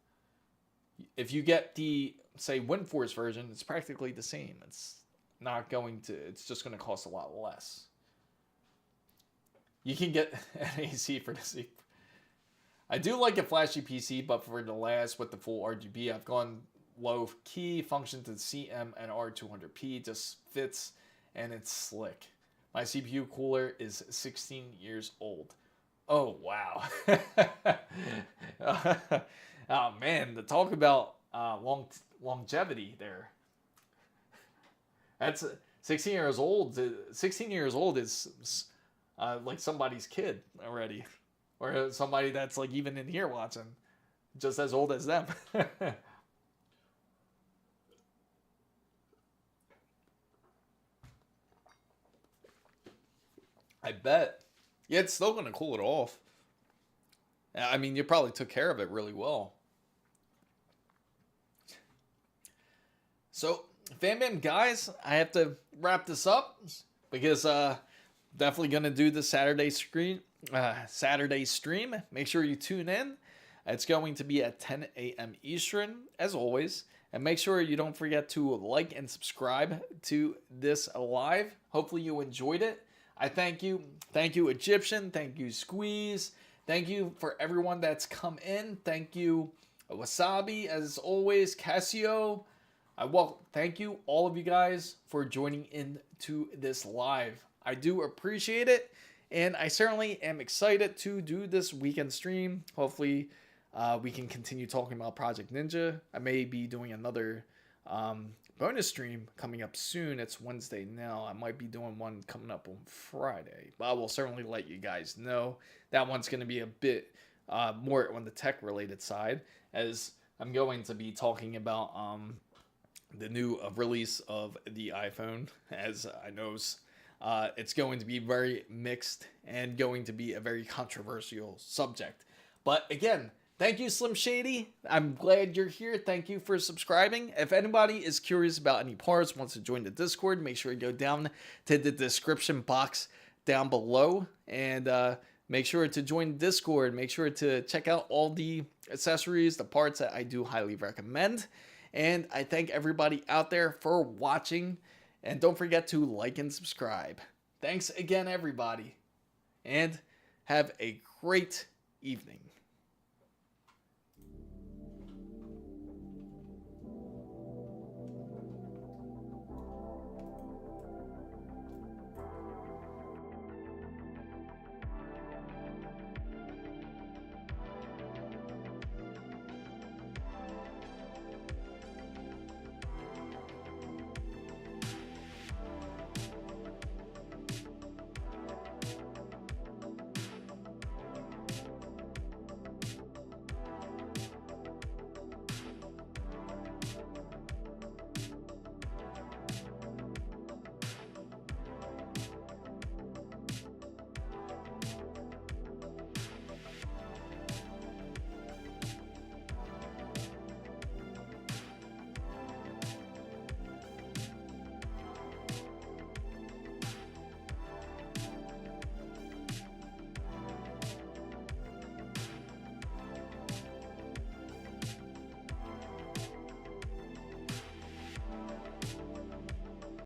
[SPEAKER 1] If you get the, say, WindForce version, it's practically the same. It's just going to cost a lot less. You can get an AC for this. I do like a flashy PC, but for the last with the full RGB, I've gone low key, function to CM and R200p, just fits, and it's slick. My CPU cooler is 16 years old. Oh, wow. Oh, man, to talk about longevity there. That's 16 years old. 16 years old is like somebody's kid already. Or somebody that's like even in here watching. Just as old as them. I bet. Yeah, it's still going to cool it off. I mean, you probably took care of it really well. So, Fam guys, I have to wrap this up because definitely going to do the Saturday stream. Make sure you tune in. It's going to be at 10 a.m. Eastern, as always. And make sure you don't forget to like and subscribe to this live. Hopefully you enjoyed it. I thank you. Thank you, Egyptian. Thank you, Squeeze. Thank you for everyone that's come in. Thank you, Wasabi, as always, Casio. Thank you, all of you guys, for joining in to this live. I do appreciate it. And I certainly am excited to do this weekend stream. Hopefully, we can continue talking about Project Ninja. I may be doing another bonus stream coming up soon. It's Wednesday now. I might be doing one coming up on Friday. But I will certainly let you guys know. That one's going to be a bit more on the tech-related side, as I'm going to be talking about the new release of the iPhone. As I know, it's going to be very mixed and going to be a very controversial subject. But again, thank you, Slim Shady. I'm glad you're here. Thank you for subscribing. If anybody is curious about any parts, wants to join the Discord, make sure you go down to the description box down below and make sure to join Discord. Make sure to check out all the accessories, the parts that I do highly recommend. And I thank everybody out there for watching. And don't forget to like and subscribe. Thanks again, everybody. And have a great evening.